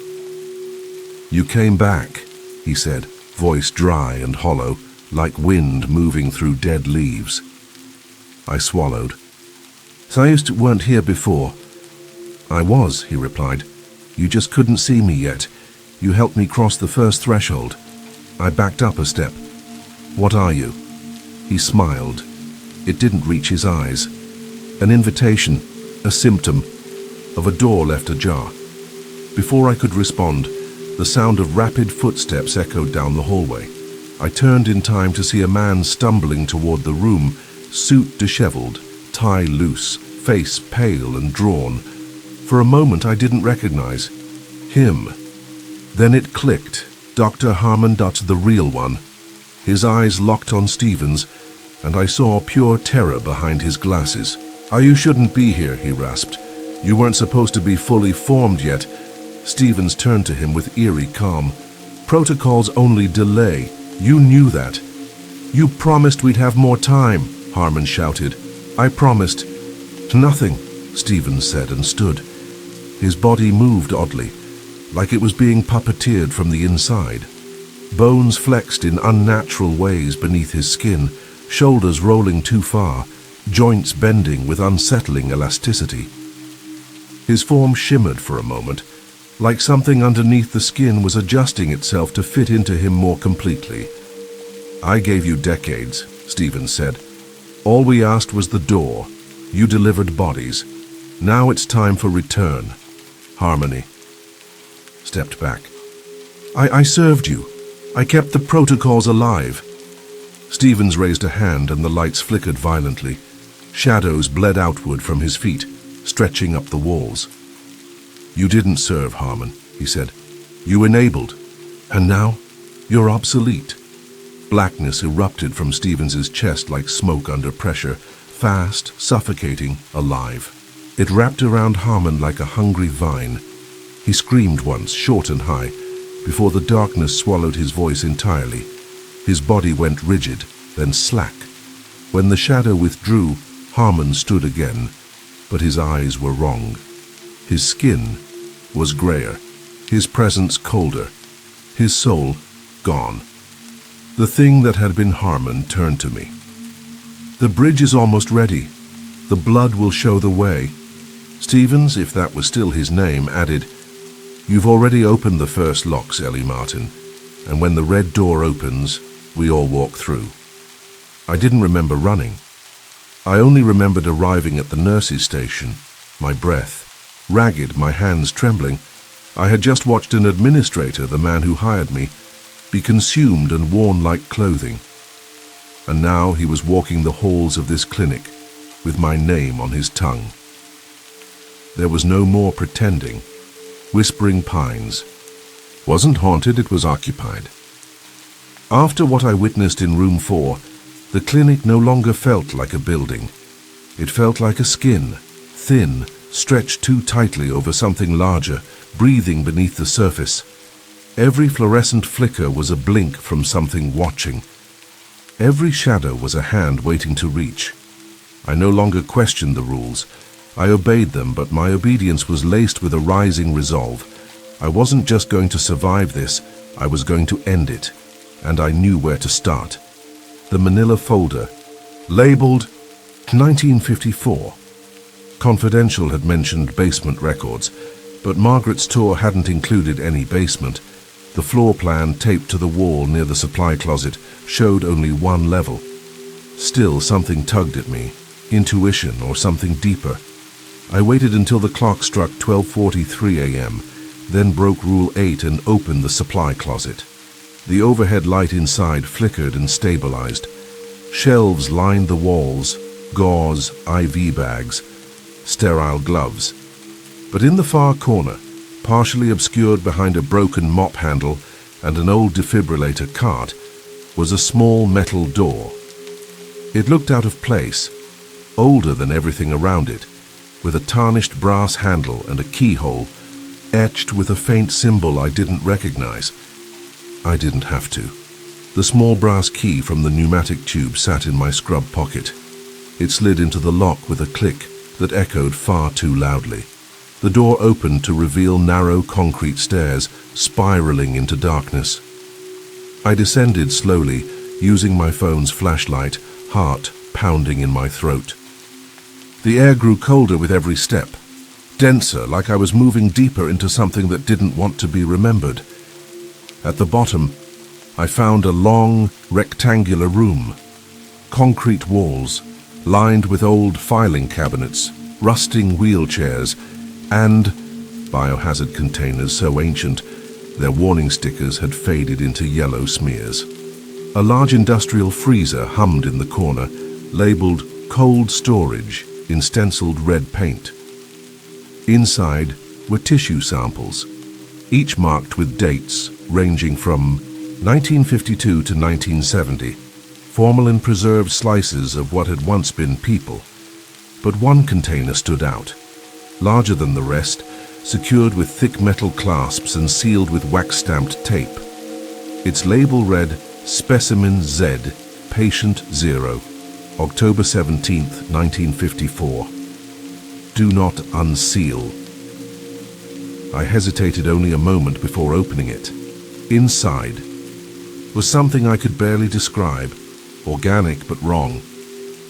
"You came back," he said, voice dry and hollow, like wind moving through dead leaves. I swallowed. "Scariest weren't here before." "I was," he replied. "You just couldn't see me yet. You helped me cross the first threshold." I backed up a step. "What are you?" He smiled. It didn't reach his eyes. An invitation, a symptom of a door left ajar. Before I could respond, the sound of rapid footsteps echoed down the hallway. I turned in time to see a man stumbling toward the room, suit disheveled, tie loose, face pale and drawn. For a moment I didn't recognize him. Then it clicked. Dr. Harmon, the real one. His eyes locked on Stevens, and I saw pure terror behind his glasses. "You shouldn't be here," he rasped. "You weren't supposed to be fully formed yet." Stevens turned to him with eerie calm. "Protocols only delay. You knew that." "You promised we'd have more time," Harmon shouted. "I promised." "Nothing," Stevens said and stood. His body moved oddly, like it was being puppeteered from the inside. Bones flexed in unnatural ways beneath his skin, shoulders rolling too far, joints bending with unsettling elasticity. His form shimmered for a moment, like something underneath the skin was adjusting itself to fit into him more completely. "I gave you decades," Stevens said. "All we asked was the door. You delivered bodies. Now it's time for return. Harmony." Stepped back. I served you. I kept the protocols alive." Stevens raised a hand and the lights flickered violently. Shadows bled outward from his feet, stretching up the walls. "You didn't serve, Harmon," he said. "You enabled. And now, you're obsolete." Blackness erupted from Stevens's chest like smoke under pressure, fast, suffocating, alive. It wrapped around Harmon like a hungry vine. He screamed once, short and high, before the darkness swallowed his voice entirely. His body went rigid, then slack. When the shadow withdrew, Harmon stood again, but his eyes were wrong. His skin, was grayer, his presence colder, his soul gone. The thing that had been Harmon turned to me. "The bridge is almost ready. The blood will show the way." Stevens, if that was still his name, added, "You've already opened the first locks, Ellie Martin, and when the red door opens, we all walk through." I didn't remember running. I only remembered arriving at the nurse's station, my breath ragged, my hands trembling. I had just watched an administrator, the man who hired me, be consumed and worn like clothing. And now he was walking the halls of this clinic with my name on his tongue. There was no more pretending. Whispering Pines wasn't haunted, it was occupied. After what I witnessed in room 4, the clinic no longer felt like a building. It felt like a skin, thin, stretched too tightly over something larger, breathing beneath the surface. Every fluorescent flicker was a blink from something watching. Every shadow was a hand waiting to reach. I no longer questioned the rules. I obeyed them, but my obedience was laced with a rising resolve. I wasn't just going to survive this, I was going to end it. And I knew where to start. The manila folder, labeled 1954. Confidential had mentioned basement records, but Margaret's tour hadn't included any basement. The floor plan taped to the wall near the supply closet showed only one level. Still, something tugged at me, intuition or something deeper. I waited until the clock struck 12:43 a.m., then broke Rule 8 and opened the supply closet. The overhead light inside flickered and stabilized. Shelves lined the walls, gauze, IV bags, sterile gloves. But in the far corner, partially obscured behind a broken mop handle and an old defibrillator cart, was a small metal door. It looked out of place, older than everything around it, with a tarnished brass handle and a keyhole, etched with a faint symbol I didn't recognize. I didn't have to. The small brass key from the pneumatic tube sat in my scrub pocket. It slid into the lock with a click that echoed far too loudly. The door opened to reveal narrow concrete stairs spiraling into darkness. I descended slowly, using my phone's flashlight, heart pounding in my throat. The air grew colder with every step, denser, like I was moving deeper into something that didn't want to be remembered. At the bottom, I found a long, rectangular room. Concrete walls, lined with old filing cabinets, rusting wheelchairs, and biohazard containers so ancient their warning stickers had faded into yellow smears. A large industrial freezer hummed in the corner, labeled cold storage in stenciled red paint. Inside were tissue samples, each marked with dates ranging from 1952 to 1970, formalin-preserved slices of what had once been people. But one container stood out, larger than the rest, secured with thick metal clasps and sealed with wax-stamped tape. Its label read, Specimen Z, Patient 0, October 17th, 1954. Do not unseal. I hesitated only a moment before opening it. Inside was something I could barely describe, organic but wrong.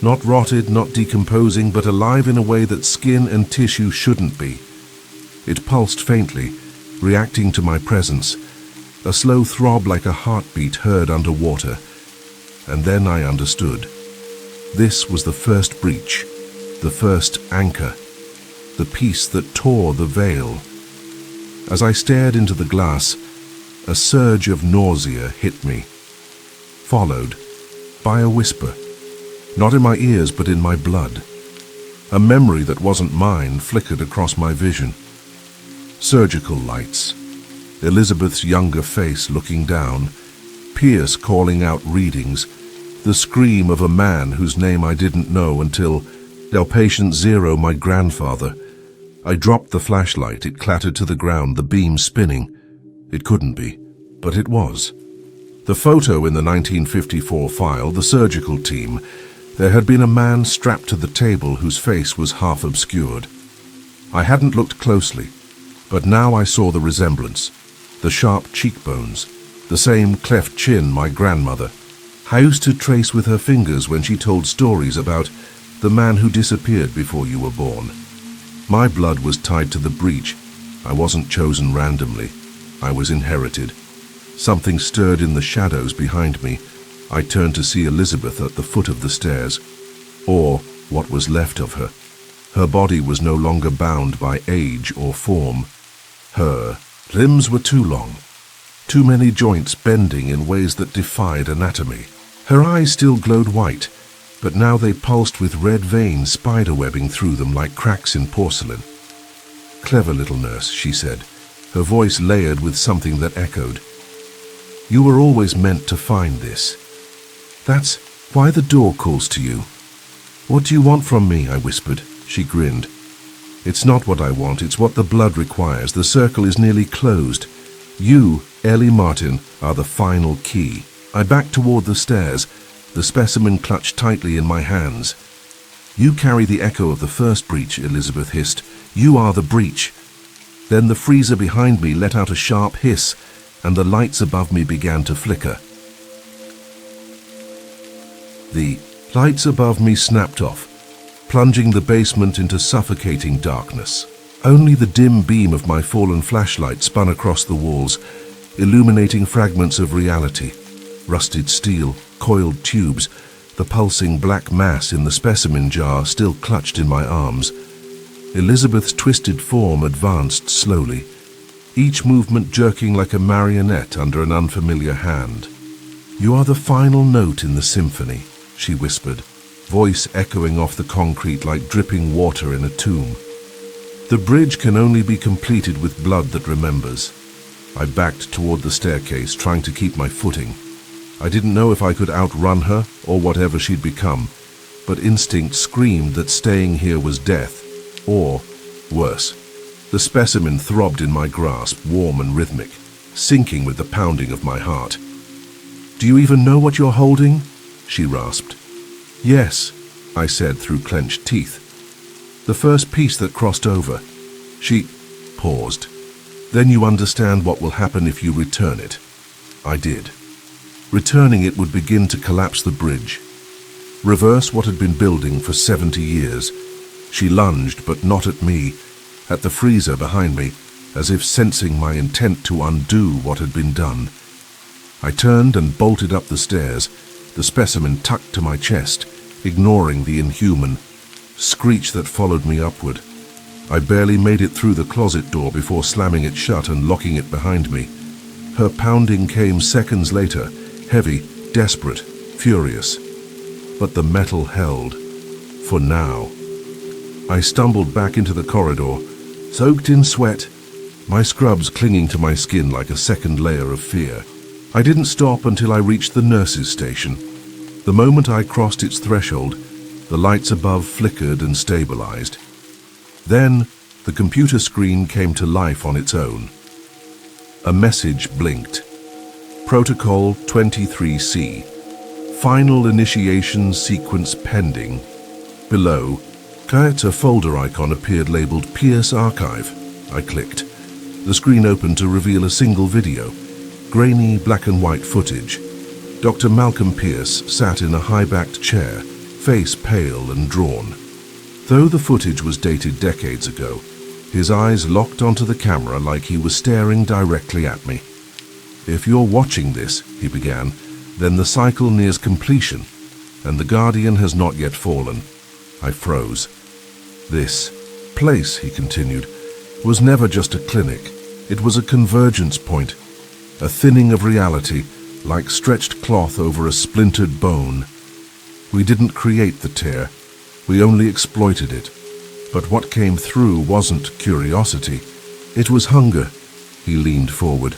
Not rotted, not decomposing, but alive in a way that skin and tissue shouldn't be. It pulsed faintly, reacting to my presence, a slow throb like a heartbeat heard underwater. And then I understood. This was the first breach, the first anchor, the piece that tore the veil. As I stared into the glass, a surge of nausea hit me, followed by a whisper, not in my ears but in my blood. A memory that wasn't mine flickered across my vision. Surgical lights, Elizabeth's younger face looking down, Pierce calling out readings, the scream of a man whose name I didn't know until, Patient 0, my grandfather. I dropped the flashlight, it clattered to the ground, the beam spinning. It couldn't be, but it was. The photo in the 1954 file, the surgical team, there had been a man strapped to the table whose face was half obscured. I hadn't looked closely, But now I saw the resemblance. The sharp cheekbones, the same cleft chin my grandmother. I used to trace with her fingers when she told stories about the man who disappeared before you were born. My blood was tied to the breach. I wasn't chosen randomly. I was inherited. Something stirred in the shadows behind me. I turned to see Elizabeth at the foot of the stairs, or what was left of her. Her body was no longer bound by age or form. Her limbs were too long, too many joints bending in ways that defied anatomy. Her eyes still glowed white, but now they pulsed with red veins spiderwebbing through them like cracks in porcelain. "Clever little nurse," she said, her voice layered with something that echoed. "You were always meant to find this. That's why the door calls to you." "What do you want from me?" I whispered. She grinned. "It's not what I want, it's what the blood requires. The circle is nearly closed. You, Ellie Martin, are the final key." I backed toward the stairs, the specimen clutched tightly in my hands. "You carry the echo of the first breach," Elizabeth hissed. "You are the breach." Then the freezer behind me let out a sharp hiss, and the lights above me began to flicker. The lights above me snapped off, plunging the basement into suffocating darkness. Only the dim beam of my fallen flashlight spun across the walls, illuminating fragments of reality. Rusted steel, coiled tubes, the pulsing black mass in the specimen jar still clutched in my arms. Elizabeth's twisted form advanced slowly, each movement jerking like a marionette under an unfamiliar hand. "You are the final note in the symphony," she whispered, voice echoing off the concrete like dripping water in a tomb. "The bridge can only be completed with blood that remembers." I backed toward the staircase, trying to keep my footing. I didn't know if I could outrun her or whatever she'd become, but instinct screamed that staying here was death, or worse. The specimen throbbed in my grasp, warm and rhythmic, syncing with the pounding of my heart. "Do you even know what you're holding?" she rasped. "Yes," I said through clenched teeth. "The first piece that crossed over." She paused. "Then you understand what will happen if you return it." I did. Returning it would begin to collapse the bridge, reverse what had been building for 70 years. She lunged, but not at me, at the freezer behind me, as if sensing my intent to undo what had been done. I turned and bolted up the stairs, the specimen tucked to my chest, ignoring the inhuman screech that followed me upward. I barely made it through the closet door before slamming it shut and locking it behind me. Her pounding came seconds later, heavy, desperate, furious. But the metal held. For now. I stumbled back into the corridor, soaked in sweat, my scrubs clinging to my skin like a second layer of fear. I didn't stop until I reached the nurse's station. The moment I crossed its threshold, the lights above flickered and stabilized. Then, the computer screen came to life on its own. A message blinked. Protocol 23C. Final initiation sequence pending. Below, a folder icon appeared labeled Pierce Archive. I clicked. The screen opened to reveal a single video. Grainy black and white footage. Dr. Malcolm Pierce sat in a high-backed chair, face pale and drawn. Though the footage was dated decades ago, his eyes locked onto the camera like he was staring directly at me. "If you're watching this," he began, "then the cycle nears completion, and the Guardian has not yet fallen." I froze. "This place," he continued, "was never just a clinic. It was a convergence point, a thinning of reality, like stretched cloth over a splintered bone. We didn't create the tear. We only exploited it. But what came through wasn't curiosity. It was hunger." He leaned forward.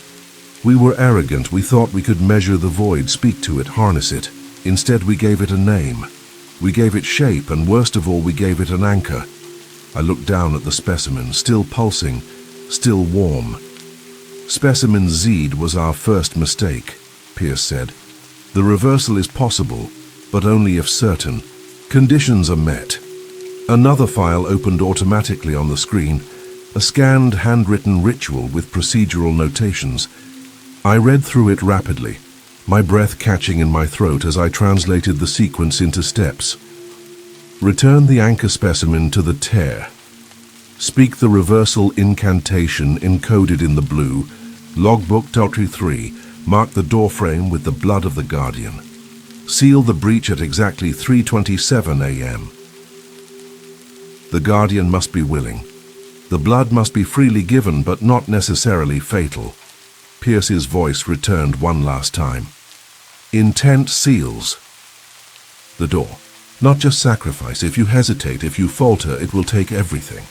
"We were arrogant. We thought we could measure the void, speak to it, harness it. Instead, we gave it a name. We gave it shape, and worst of all, we gave it an anchor." I looked down at the specimen, still pulsing, still warm. "Specimen Z was our first mistake," Pierce said. "The reversal is possible, but only if certain conditions are met." Another file opened automatically on the screen, a scanned handwritten ritual with procedural notations. I read through it rapidly, my breath catching in my throat as I translated the sequence into steps. Return the anchor specimen to the tear. Speak the reversal incantation encoded in the blue. Logbook 3. Mark the doorframe with the blood of the Guardian. Seal the breach at exactly 3:27 a.m. The Guardian must be willing. The blood must be freely given, but not necessarily fatal. Pierce's voice returned one last time. Intent seals the door. Not just sacrifice. If you hesitate, if you falter, it will take everything.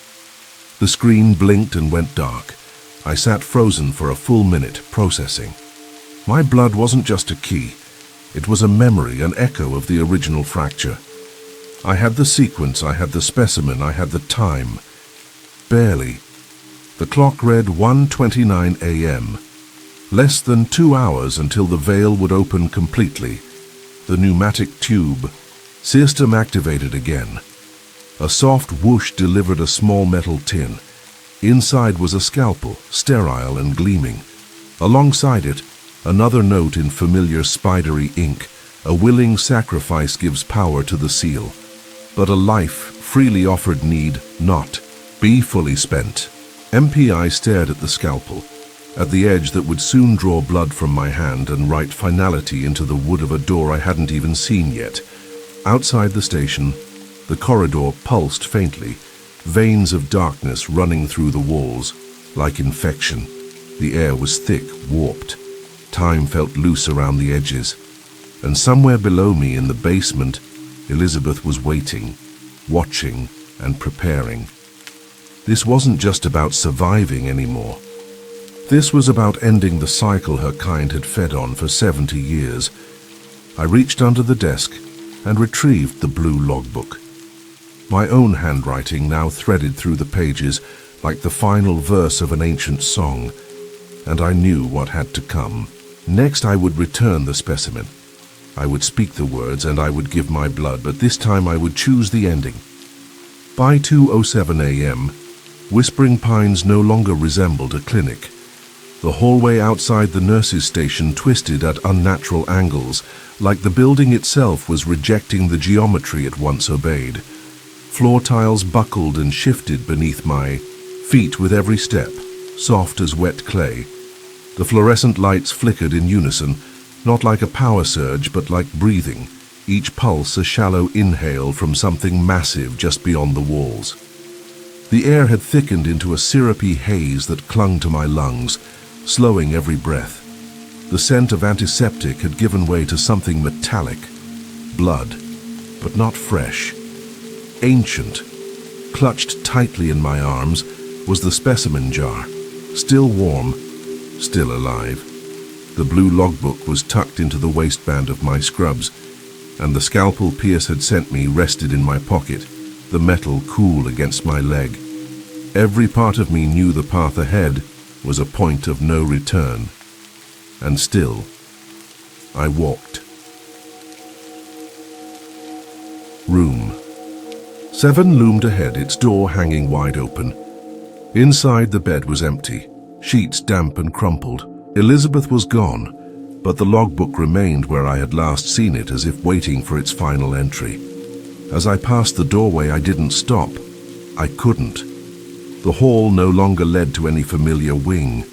The screen blinked and went dark. I sat frozen for a full minute, processing. My blood wasn't just a key. It was a memory, an echo of the original fracture. I had the sequence, I had the specimen, I had the time. Barely. The clock read 1:29 a.m. Less than 2 hours until the veil would open completely. The pneumatic tube. System activated again. A soft whoosh delivered a small metal tin. Inside was a scalpel, sterile and gleaming. Alongside it, another note in familiar spidery ink. A willing sacrifice gives power to the seal. But a life freely offered need not be fully spent. MPI stared at the scalpel, at the edge that would soon draw blood from my hand and write finality into the wood of a door I hadn't even seen yet. Outside the station, the corridor pulsed faintly, veins of darkness running through the walls, like infection. The air was thick, warped. Time felt loose around the edges. And somewhere below me in the basement, Elizabeth was waiting, watching, and preparing. This wasn't just about surviving anymore. This was about ending the cycle her kind had fed on for 70 years. I reached under the desk and retrieved the blue logbook. My own handwriting now threaded through the pages like the final verse of an ancient song, and I knew what had to come. Next, I would return the specimen. I would speak the words and I would give my blood, but this time I would choose the ending. By 2:07 a.m., Whispering Pines no longer resembled a clinic. The hallway outside the nurses' station twisted at unnatural angles, like the building itself was rejecting the geometry it once obeyed. Floor tiles buckled and shifted beneath my feet with every step, soft as wet clay. The fluorescent lights flickered in unison, not like a power surge, but like breathing, each pulse a shallow inhale from something massive just beyond the walls. The air had thickened into a syrupy haze that clung to my lungs, slowing every breath. The scent of antiseptic had given way to something metallic. Blood, but not fresh. Ancient. Clutched tightly in my arms was the specimen jar, still warm, still alive. The blue logbook was tucked into the waistband of my scrubs, and the scalpel Pierce had sent me rested in my pocket, the metal cool against my leg. Every part of me knew the path ahead was a point of no return. And still, I walked. Room 7 loomed ahead, its door hanging wide open. Inside, the bed was empty, sheets damp and crumpled. Elizabeth was gone, but the logbook remained where I had last seen it, as if waiting for its final entry. As I passed the doorway, I didn't stop. I couldn't. The hall no longer led to any familiar wing.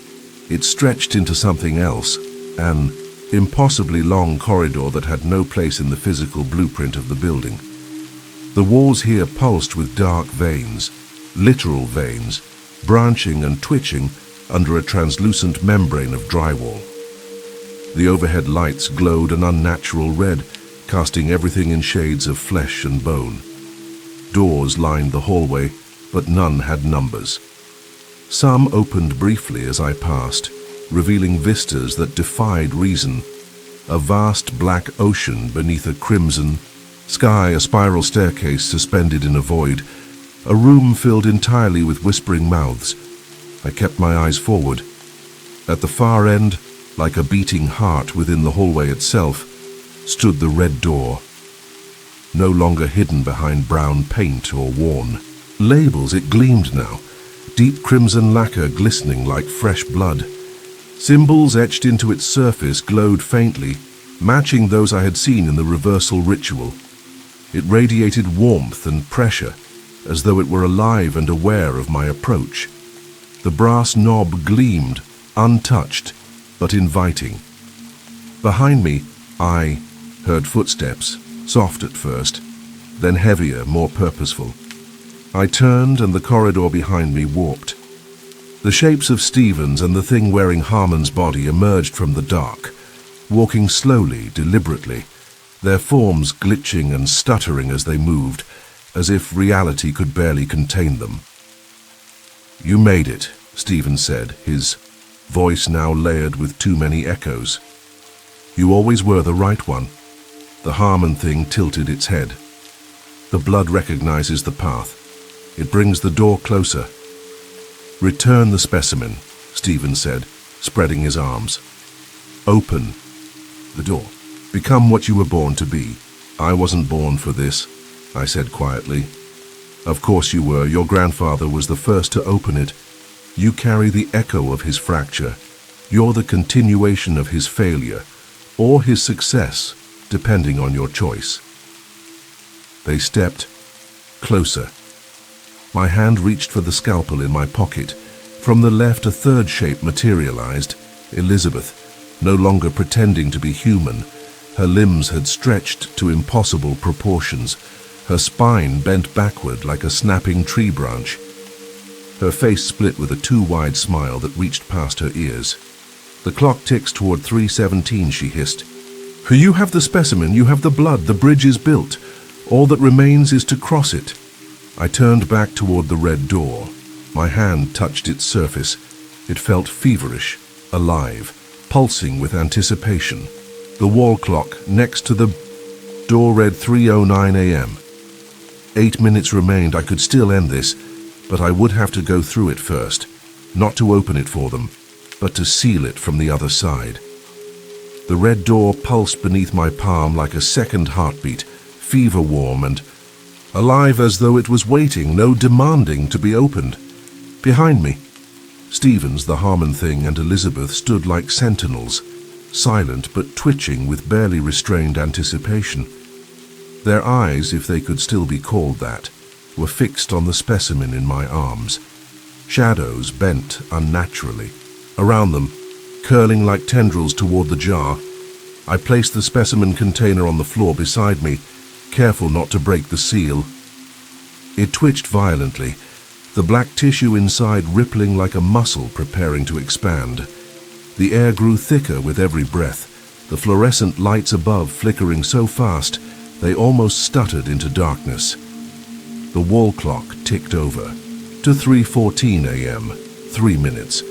It stretched into something else, an impossibly long corridor that had no place in the physical blueprint of the building. The walls here pulsed with dark veins, literal veins, branching and twitching under a translucent membrane of drywall. The overhead lights glowed an unnatural red, casting everything in shades of flesh and bone. Doors lined the hallway, but none had numbers. Some opened briefly as I passed, revealing vistas that defied reason. A vast black ocean beneath a crimson sky, a spiral staircase suspended in a void, a room filled entirely with whispering mouths. I kept my eyes forward. At the far end, like a beating heart within the hallway itself, stood the red door, no longer hidden behind brown paint or worn labels. It gleamed now, deep crimson lacquer glistening like fresh blood. Symbols etched into its surface glowed faintly, matching those I had seen in the reversal ritual. It radiated warmth and pressure, as though it were alive and aware of my approach. The brass knob gleamed, untouched, but inviting. Behind me, I heard footsteps, soft at first, then heavier, more purposeful. I turned and the corridor behind me warped. The shapes of Stevens and the thing wearing Harmon's body emerged from the dark, walking slowly, deliberately, their forms glitching and stuttering as they moved, as if reality could barely contain them. "You made it," Stevens said, his voice now layered with too many echoes. "You always were the right one." The Harmon thing tilted its head. "The blood recognizes the path. It brings the door closer." "Return the specimen," Stevens said, spreading his arms. "Open the door. Become what you were born to be." "I wasn't born for this," I said quietly. "Of course you were. Your grandfather was the first to open it. You carry the echo of his fracture. You're the continuation of his failure, or his success, depending on your choice." They stepped closer. My hand reached for the scalpel in my pocket. From the left, a third shape materialized. Elizabeth, no longer pretending to be human. Her limbs had stretched to impossible proportions. Her spine bent backward like a snapping tree branch. Her face split with a too-wide smile that reached past her ears. "The clock ticks toward 3:17, she hissed. "You have the specimen, you have the blood, the bridge is built. All that remains is to cross it." I turned back toward the red door. My hand touched its surface. It felt feverish, alive, pulsing with anticipation. The wall clock next to the door read 3:09 a.m. 8 minutes remained. I could still end this, but I would have to go through it first. Not to open it for them, but to seal it from the other side. The red door pulsed beneath my palm like a second heartbeat, fever-warm and alive, as though it was waiting, no demanding to be opened. Behind me, Stevens, the Harmon thing, and Elizabeth stood like sentinels, silent but twitching with barely restrained anticipation. Their eyes, if they could still be called that, were fixed on the specimen in my arms. Shadows bent unnaturally. Around them, curling like tendrils toward the jar, I placed the specimen container on the floor beside me, careful not to break the seal. It twitched violently, the black tissue inside rippling like a muscle preparing to expand. The air grew thicker with every breath, the fluorescent lights above flickering so fast they almost stuttered into darkness. The wall clock ticked over to 3:14 a.m., 3 minutes.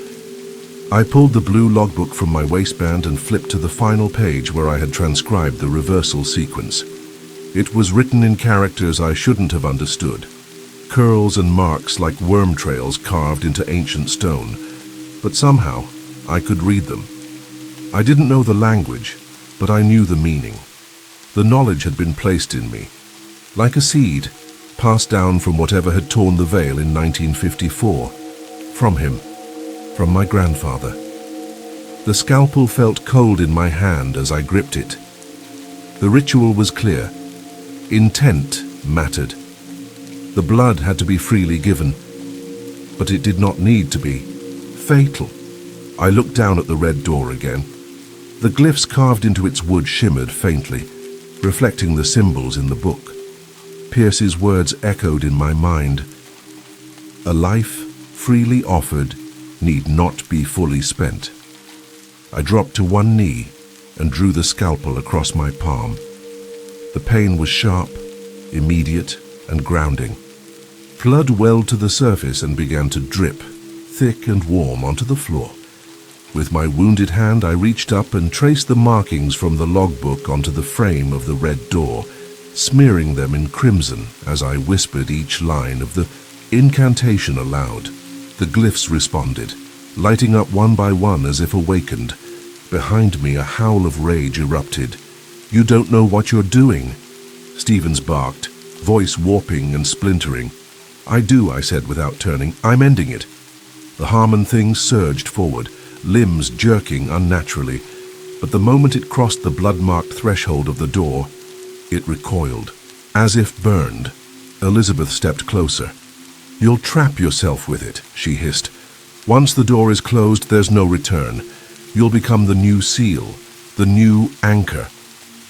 I pulled the blue logbook from my waistband and flipped to the final page where I had transcribed the reversal sequence. It was written in characters I shouldn't have understood, curls and marks like worm trails carved into ancient stone, but somehow I could read them. I didn't know the language, but I knew the meaning. The knowledge had been placed in me, like a seed, passed down from whatever had torn the veil in 1954, from him, from my grandfather. The scalpel felt cold in my hand as I gripped it. The ritual was clear. Intent mattered. The blood had to be freely given, but it did not need to be fatal. I looked down at the red door again. The glyphs carved into its wood shimmered faintly, reflecting the symbols in the book. Pierce's words echoed in my mind. A life freely offered need not be fully spent. I dropped to one knee and drew the scalpel across my palm. The pain was sharp, immediate, and grounding. Blood welled to the surface and began to drip, thick and warm, onto the floor. With my wounded hand, I reached up and traced the markings from the logbook onto the frame of the red door, smearing them in crimson as I whispered each line of the incantation aloud. The glyphs responded, lighting up one by one as if awakened. Behind me, a howl of rage erupted. "You don't know what you're doing," Stevens barked, voice warping and splintering. "I do," I said without turning. "I'm ending it." The Harmon thing surged forward, limbs jerking unnaturally, but the moment it crossed the blood-marked threshold of the door, it recoiled. As if burned, Elizabeth stepped closer. "You'll trap yourself with it," she hissed. "Once the door is closed, there's no return. You'll become the new seal, the new anchor."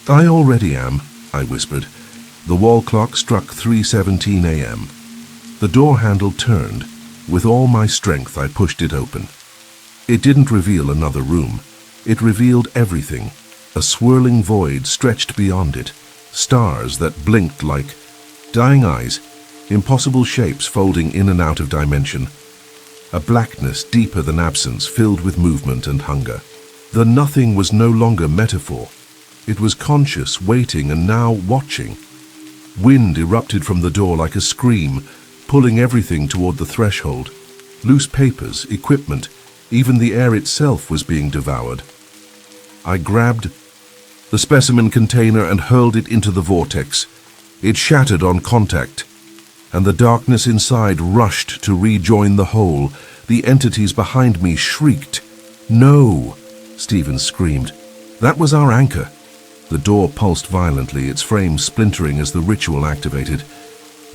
"I already am," I whispered. The wall clock struck 3:17 a.m. The door handle turned. With all my strength, I pushed it open. It didn't reveal another room. It revealed everything. A swirling void stretched beyond it. Stars that blinked like dying eyes, impossible shapes folding in and out of dimension. A blackness deeper than absence, filled with movement and hunger. The nothing was no longer metaphor. It was conscious, waiting, and now watching. Wind erupted from the door like a scream, pulling everything toward the threshold. Loose papers, equipment, even the air itself was being devoured. I grabbed the specimen container and hurled it into the vortex. It shattered on contact, and the darkness inside rushed to rejoin the whole. The entities behind me shrieked. "No!" Stephen screamed. "That was our anchor." The door pulsed violently, its frame splintering as the ritual activated.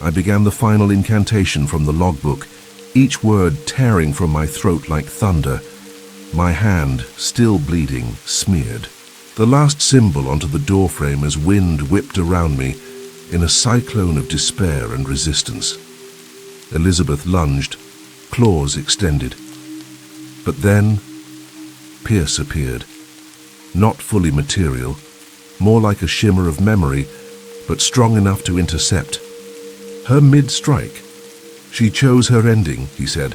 I began the final incantation from the logbook, each word tearing from my throat like thunder. My hand, still bleeding, smeared. The last symbol onto the doorframe as wind whipped around me in a cyclone of despair and resistance. Elizabeth lunged, claws extended. But then, Pierce appeared. Not fully material, more like a shimmer of memory, but strong enough to intercept. Her mid-strike. "She chose her ending," he said,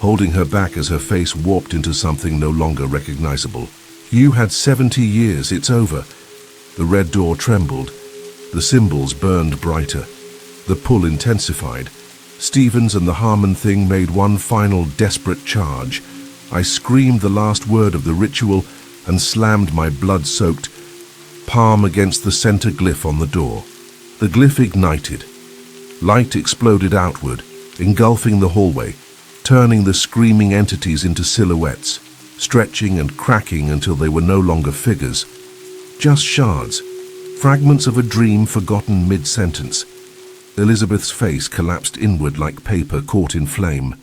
holding her back as her face warped into something no longer recognizable. "You had 70 years, it's over." The red door trembled. The symbols burned brighter. The pull intensified. Stevens and the Harmon thing made one final desperate charge. I screamed the last word of the ritual and slammed my blood-soaked palm against the center glyph on the door. The glyph ignited. Light exploded outward, engulfing the hallway, turning the screaming entities into silhouettes, stretching and cracking until they were no longer figures, just shards, fragments of a dream forgotten mid-sentence. Elizabeth's face collapsed inward like paper caught in flame.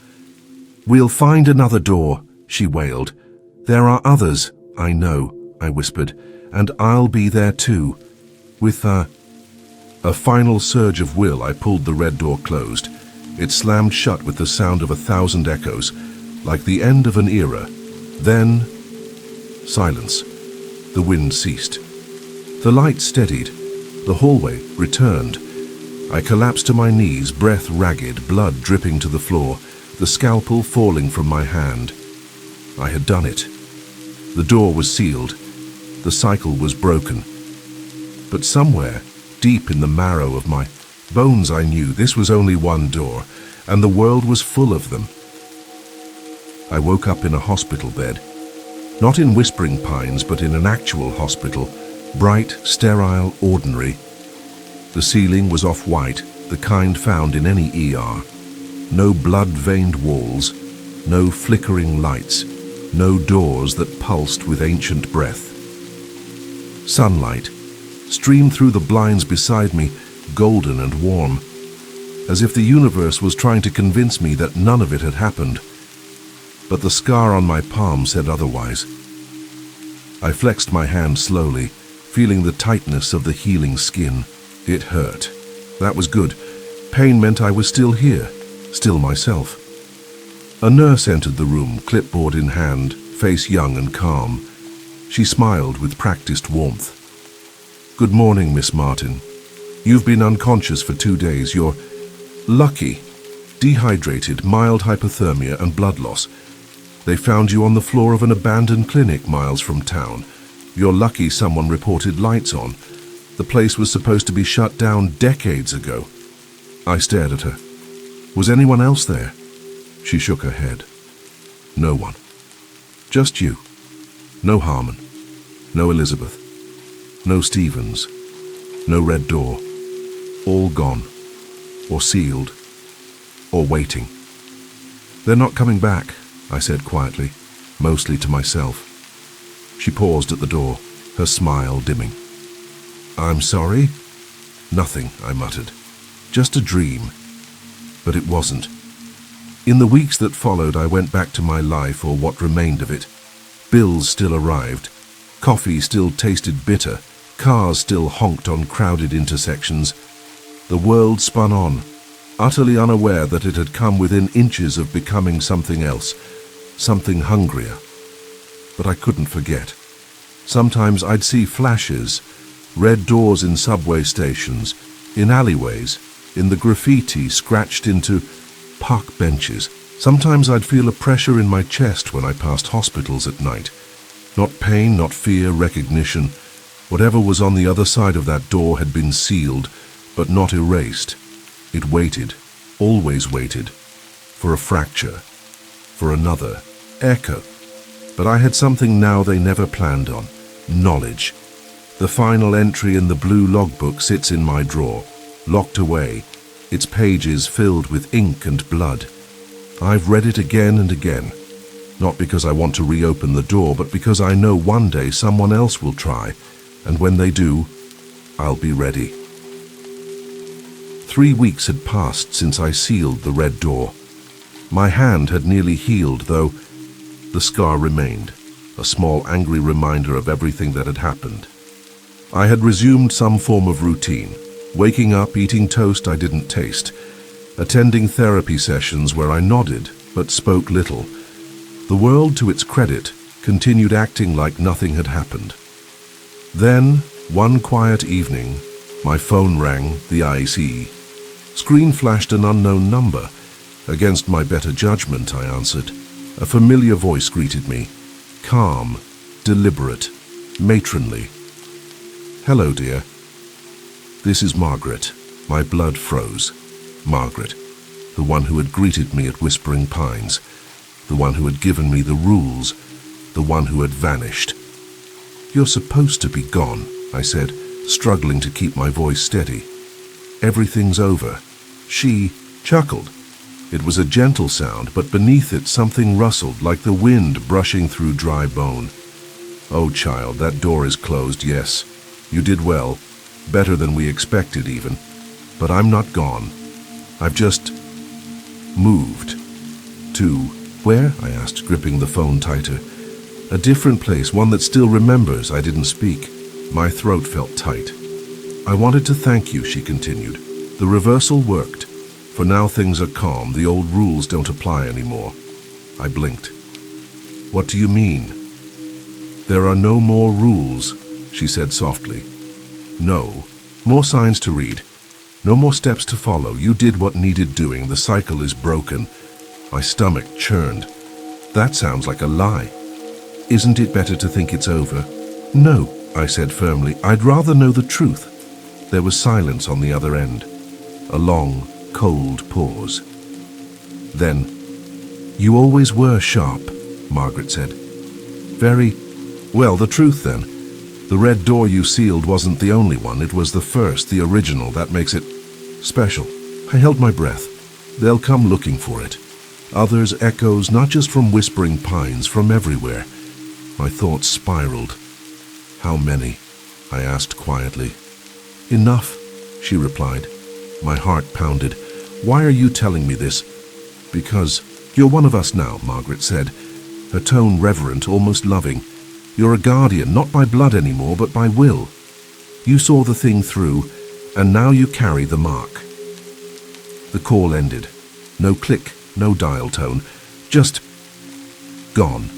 "We'll find another door," she wailed. "There are others, I know," I whispered, "and I'll be there too." With a final surge of will, I pulled the red door closed. It slammed shut with the sound of 1,000 echoes, like the end of an era. Then, silence. The wind ceased. The light steadied. The hallway returned. I collapsed to my knees, breath ragged, blood dripping to the floor, the scalpel falling from my hand. I had done it. The door was sealed. The cycle was broken. But somewhere, deep in the marrow of my bones, I knew this was only one door, and the world was full of them. I woke up in a hospital bed. Not in Whispering Pines, but in an actual hospital. Bright, sterile, ordinary. The ceiling was off-white, the kind found in any ER. No blood-veined walls, no flickering lights, no doors that pulsed with ancient breath. Sunlight streamed through the blinds beside me, golden and warm, as if the universe was trying to convince me that none of it had happened. But the scar on my palm said otherwise. I flexed my hand slowly, feeling the tightness of the healing skin. It hurt. That was good. Pain meant I was still here, still myself. A nurse entered the room, clipboard in hand, face young and calm. She smiled with practiced warmth. "Good morning, Miss Martin. You've been unconscious for 2 days. You're lucky. Dehydrated, mild hypothermia and blood loss. They found you on the floor of an abandoned clinic miles from town. You're lucky someone reported lights on. The place was supposed to be shut down decades ago." I stared at her. "Was anyone else there?" She shook her head. "No one. Just you. No Harmon. No Elizabeth. No Stevens. No red door. All gone. Or sealed. or waiting. "They're not coming back," I said quietly, mostly to myself. She paused at the door, her smile dimming. "I'm sorry?" "Nothing," I muttered. "Just a dream." But it wasn't. In the weeks that followed, I went back to my life, or what remained of it. Bills still arrived. Coffee still tasted bitter. Cars still honked on crowded intersections. The world spun on, utterly unaware that it had come within inches of becoming something else, something hungrier. But I couldn't forget. Sometimes I'd see flashes, red doors in subway stations, in alleyways, in the graffiti scratched into park benches. Sometimes I'd feel a pressure in my chest when I passed hospitals at night. Not pain, not fear, recognition. Whatever was on the other side of that door had been sealed, but not erased. It waited, always waited, for a fracture, for another echo. But I had something now they never planned on: knowledge. The final entry in the blue logbook sits in my drawer, locked away, its pages filled with ink and blood. I've read it again and again, not because I want to reopen the door, but because I know one day someone else will try, and when they do, I'll be ready. 3 weeks had passed since I sealed the red door. My hand had nearly healed, though the scar remained, a small angry reminder of everything that had happened. I had resumed some form of routine, waking up, eating toast I didn't taste, attending therapy sessions where I nodded but spoke little. The world, to its credit, continued acting like nothing had happened. Then, one quiet evening, my phone rang, the ICE. Screen flashed an unknown number. Against my better judgment, I answered. A familiar voice greeted me, calm, deliberate, matronly. "Hello, dear. This is Margaret." My blood froze. Margaret, the one who had greeted me at Whispering Pines, the one who had given me the rules, the one who had vanished. "You're supposed to be gone," I said, struggling to keep my voice steady. "Everything's over." She chuckled. It was a gentle sound, but beneath it something rustled, like the wind brushing through dry bone. "Oh, child, that door is closed, yes. You did well. Better than we expected, even. But I'm not gone. I've just moved." "To where?" I asked, gripping the phone tighter. "A different place, one that still remembers." I didn't speak. My throat felt tight. "I wanted to thank you," she continued. "The reversal worked. For now things are calm. The old rules don't apply anymore." I blinked. "What do you mean?" "There are no more rules," she said softly. "No. More signs to read. No more steps to follow. You did what needed doing. The cycle is broken." My stomach churned. That sounds like a lie. "Isn't it better to think it's over?" "No," I said firmly. "I'd rather know the truth." There was silence on the other end. A long, cold pause. Then, "You always were sharp," Margaret said. "Very well, the truth then. The red door you sealed wasn't the only one. It was the first, the original. That makes it special." I held my breath. "They'll come looking for it. Others, echoes, not just from Whispering Pines, from everywhere." My thoughts spiraled. "How many?" I asked quietly. "Enough," she replied. My heart pounded. "Why are you telling me this?" "Because you're one of us now," Margaret said, her tone reverent, almost loving. "You're a guardian, not by blood anymore, but by will. You saw the thing through, and now you carry the mark." The call ended. No click, no dial tone, just gone.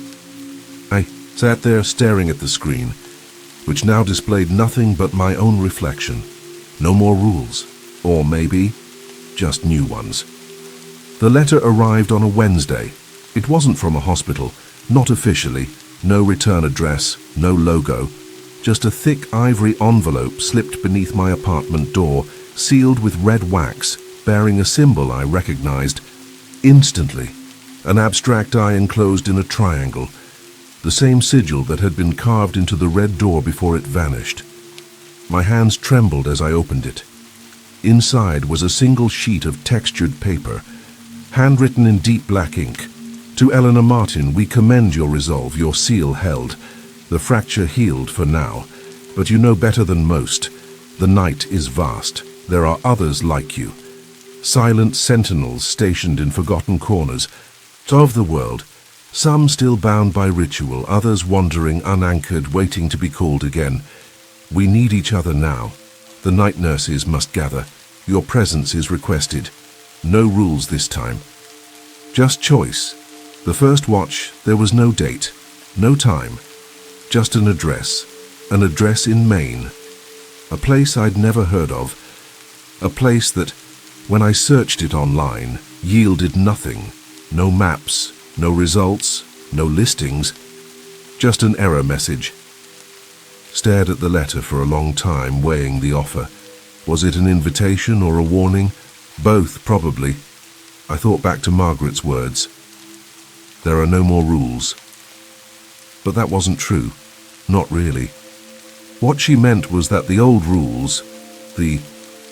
I sat there staring at the screen, which now displayed nothing but my own reflection. No more rules, or maybe just new ones. The letter arrived on a Wednesday. It wasn't from a hospital, not officially. No return address, no logo, just a thick ivory envelope slipped beneath my apartment door, sealed with red wax, bearing a symbol I recognized instantly. An abstract eye enclosed in a triangle, the same sigil that had been carved into the red door before it vanished. My hands trembled as I opened it. Inside was a single sheet of textured paper, handwritten in deep black ink. To Eleanor Martin, we commend your resolve, your seal held. The fracture healed for now, but you know better than most. The night is vast. There are others like you. Silent sentinels stationed in forgotten corners of the world. Some still bound by ritual, others wandering unanchored, waiting to be called again. We need each other now. The night nurses must gather. Your presence is requested. No rules this time. Just choice. The first watch, there was no date, no time. Just an address in Maine. A place I'd never heard of. A place that, when I searched it online, yielded nothing. No maps, no results, no listings. Just an error message. Stared at the letter for a long time, weighing the offer. Was it an invitation or a warning? Both, probably. I thought back to Margaret's words. There are no more rules. But that wasn't true. Not really. What she meant was that the old rules, the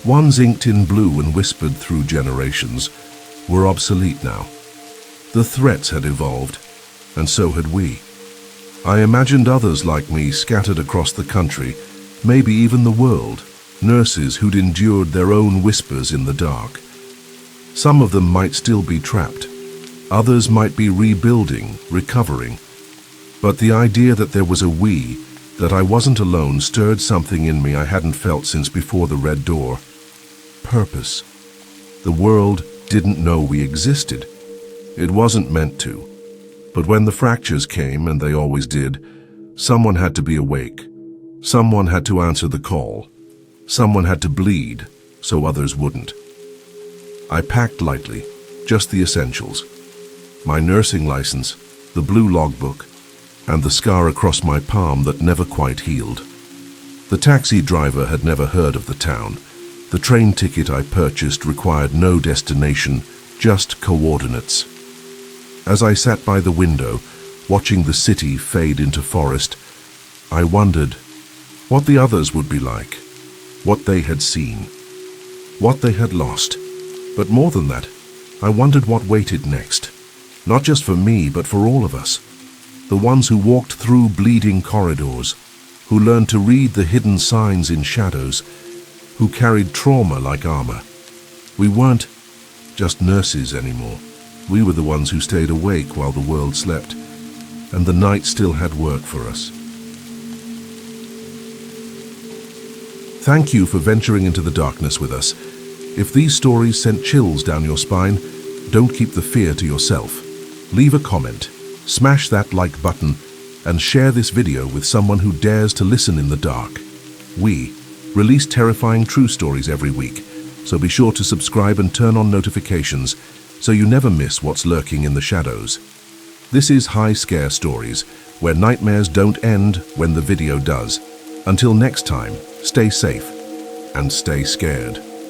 ones inked in blue and whispered through generations, were obsolete now. The threats had evolved, and so had we. I imagined others like me scattered across the country, maybe even the world, nurses who'd endured their own whispers in the dark. Some of them might still be trapped. Others might be rebuilding, recovering. But the idea that there was a we, that I wasn't alone, stirred something in me I hadn't felt since before the red door. Purpose. The world didn't know we existed. It wasn't meant to. But when the fractures came, and they always did, someone had to be awake. Someone had to answer the call. Someone had to bleed, so others wouldn't. I packed lightly, just the essentials. My nursing license, the blue logbook, and the scar across my palm that never quite healed. The taxi driver had never heard of the town. The train ticket I purchased required no destination, just coordinates. As I sat by the window, watching the city fade into forest, I wondered what the others would be like, what they had seen, what they had lost. But more than that, I wondered what waited next. Not just for me, but for all of us. The ones who walked through bleeding corridors, who learned to read the hidden signs in shadows, who carried trauma like armor. We weren't just nurses anymore. We were the ones who stayed awake while the world slept, and the night still had work for us. Thank you for venturing into the darkness with us. If these stories sent chills down your spine, don't keep the fear to yourself. Leave a comment, smash that like button, and share this video with someone who dares to listen in the dark. We release terrifying true stories every week, so be sure to subscribe and turn on notifications so you never miss what's lurking in the shadows. This is High Scare Stories, where nightmares don't end when the video does. Until next time, stay safe and stay scared.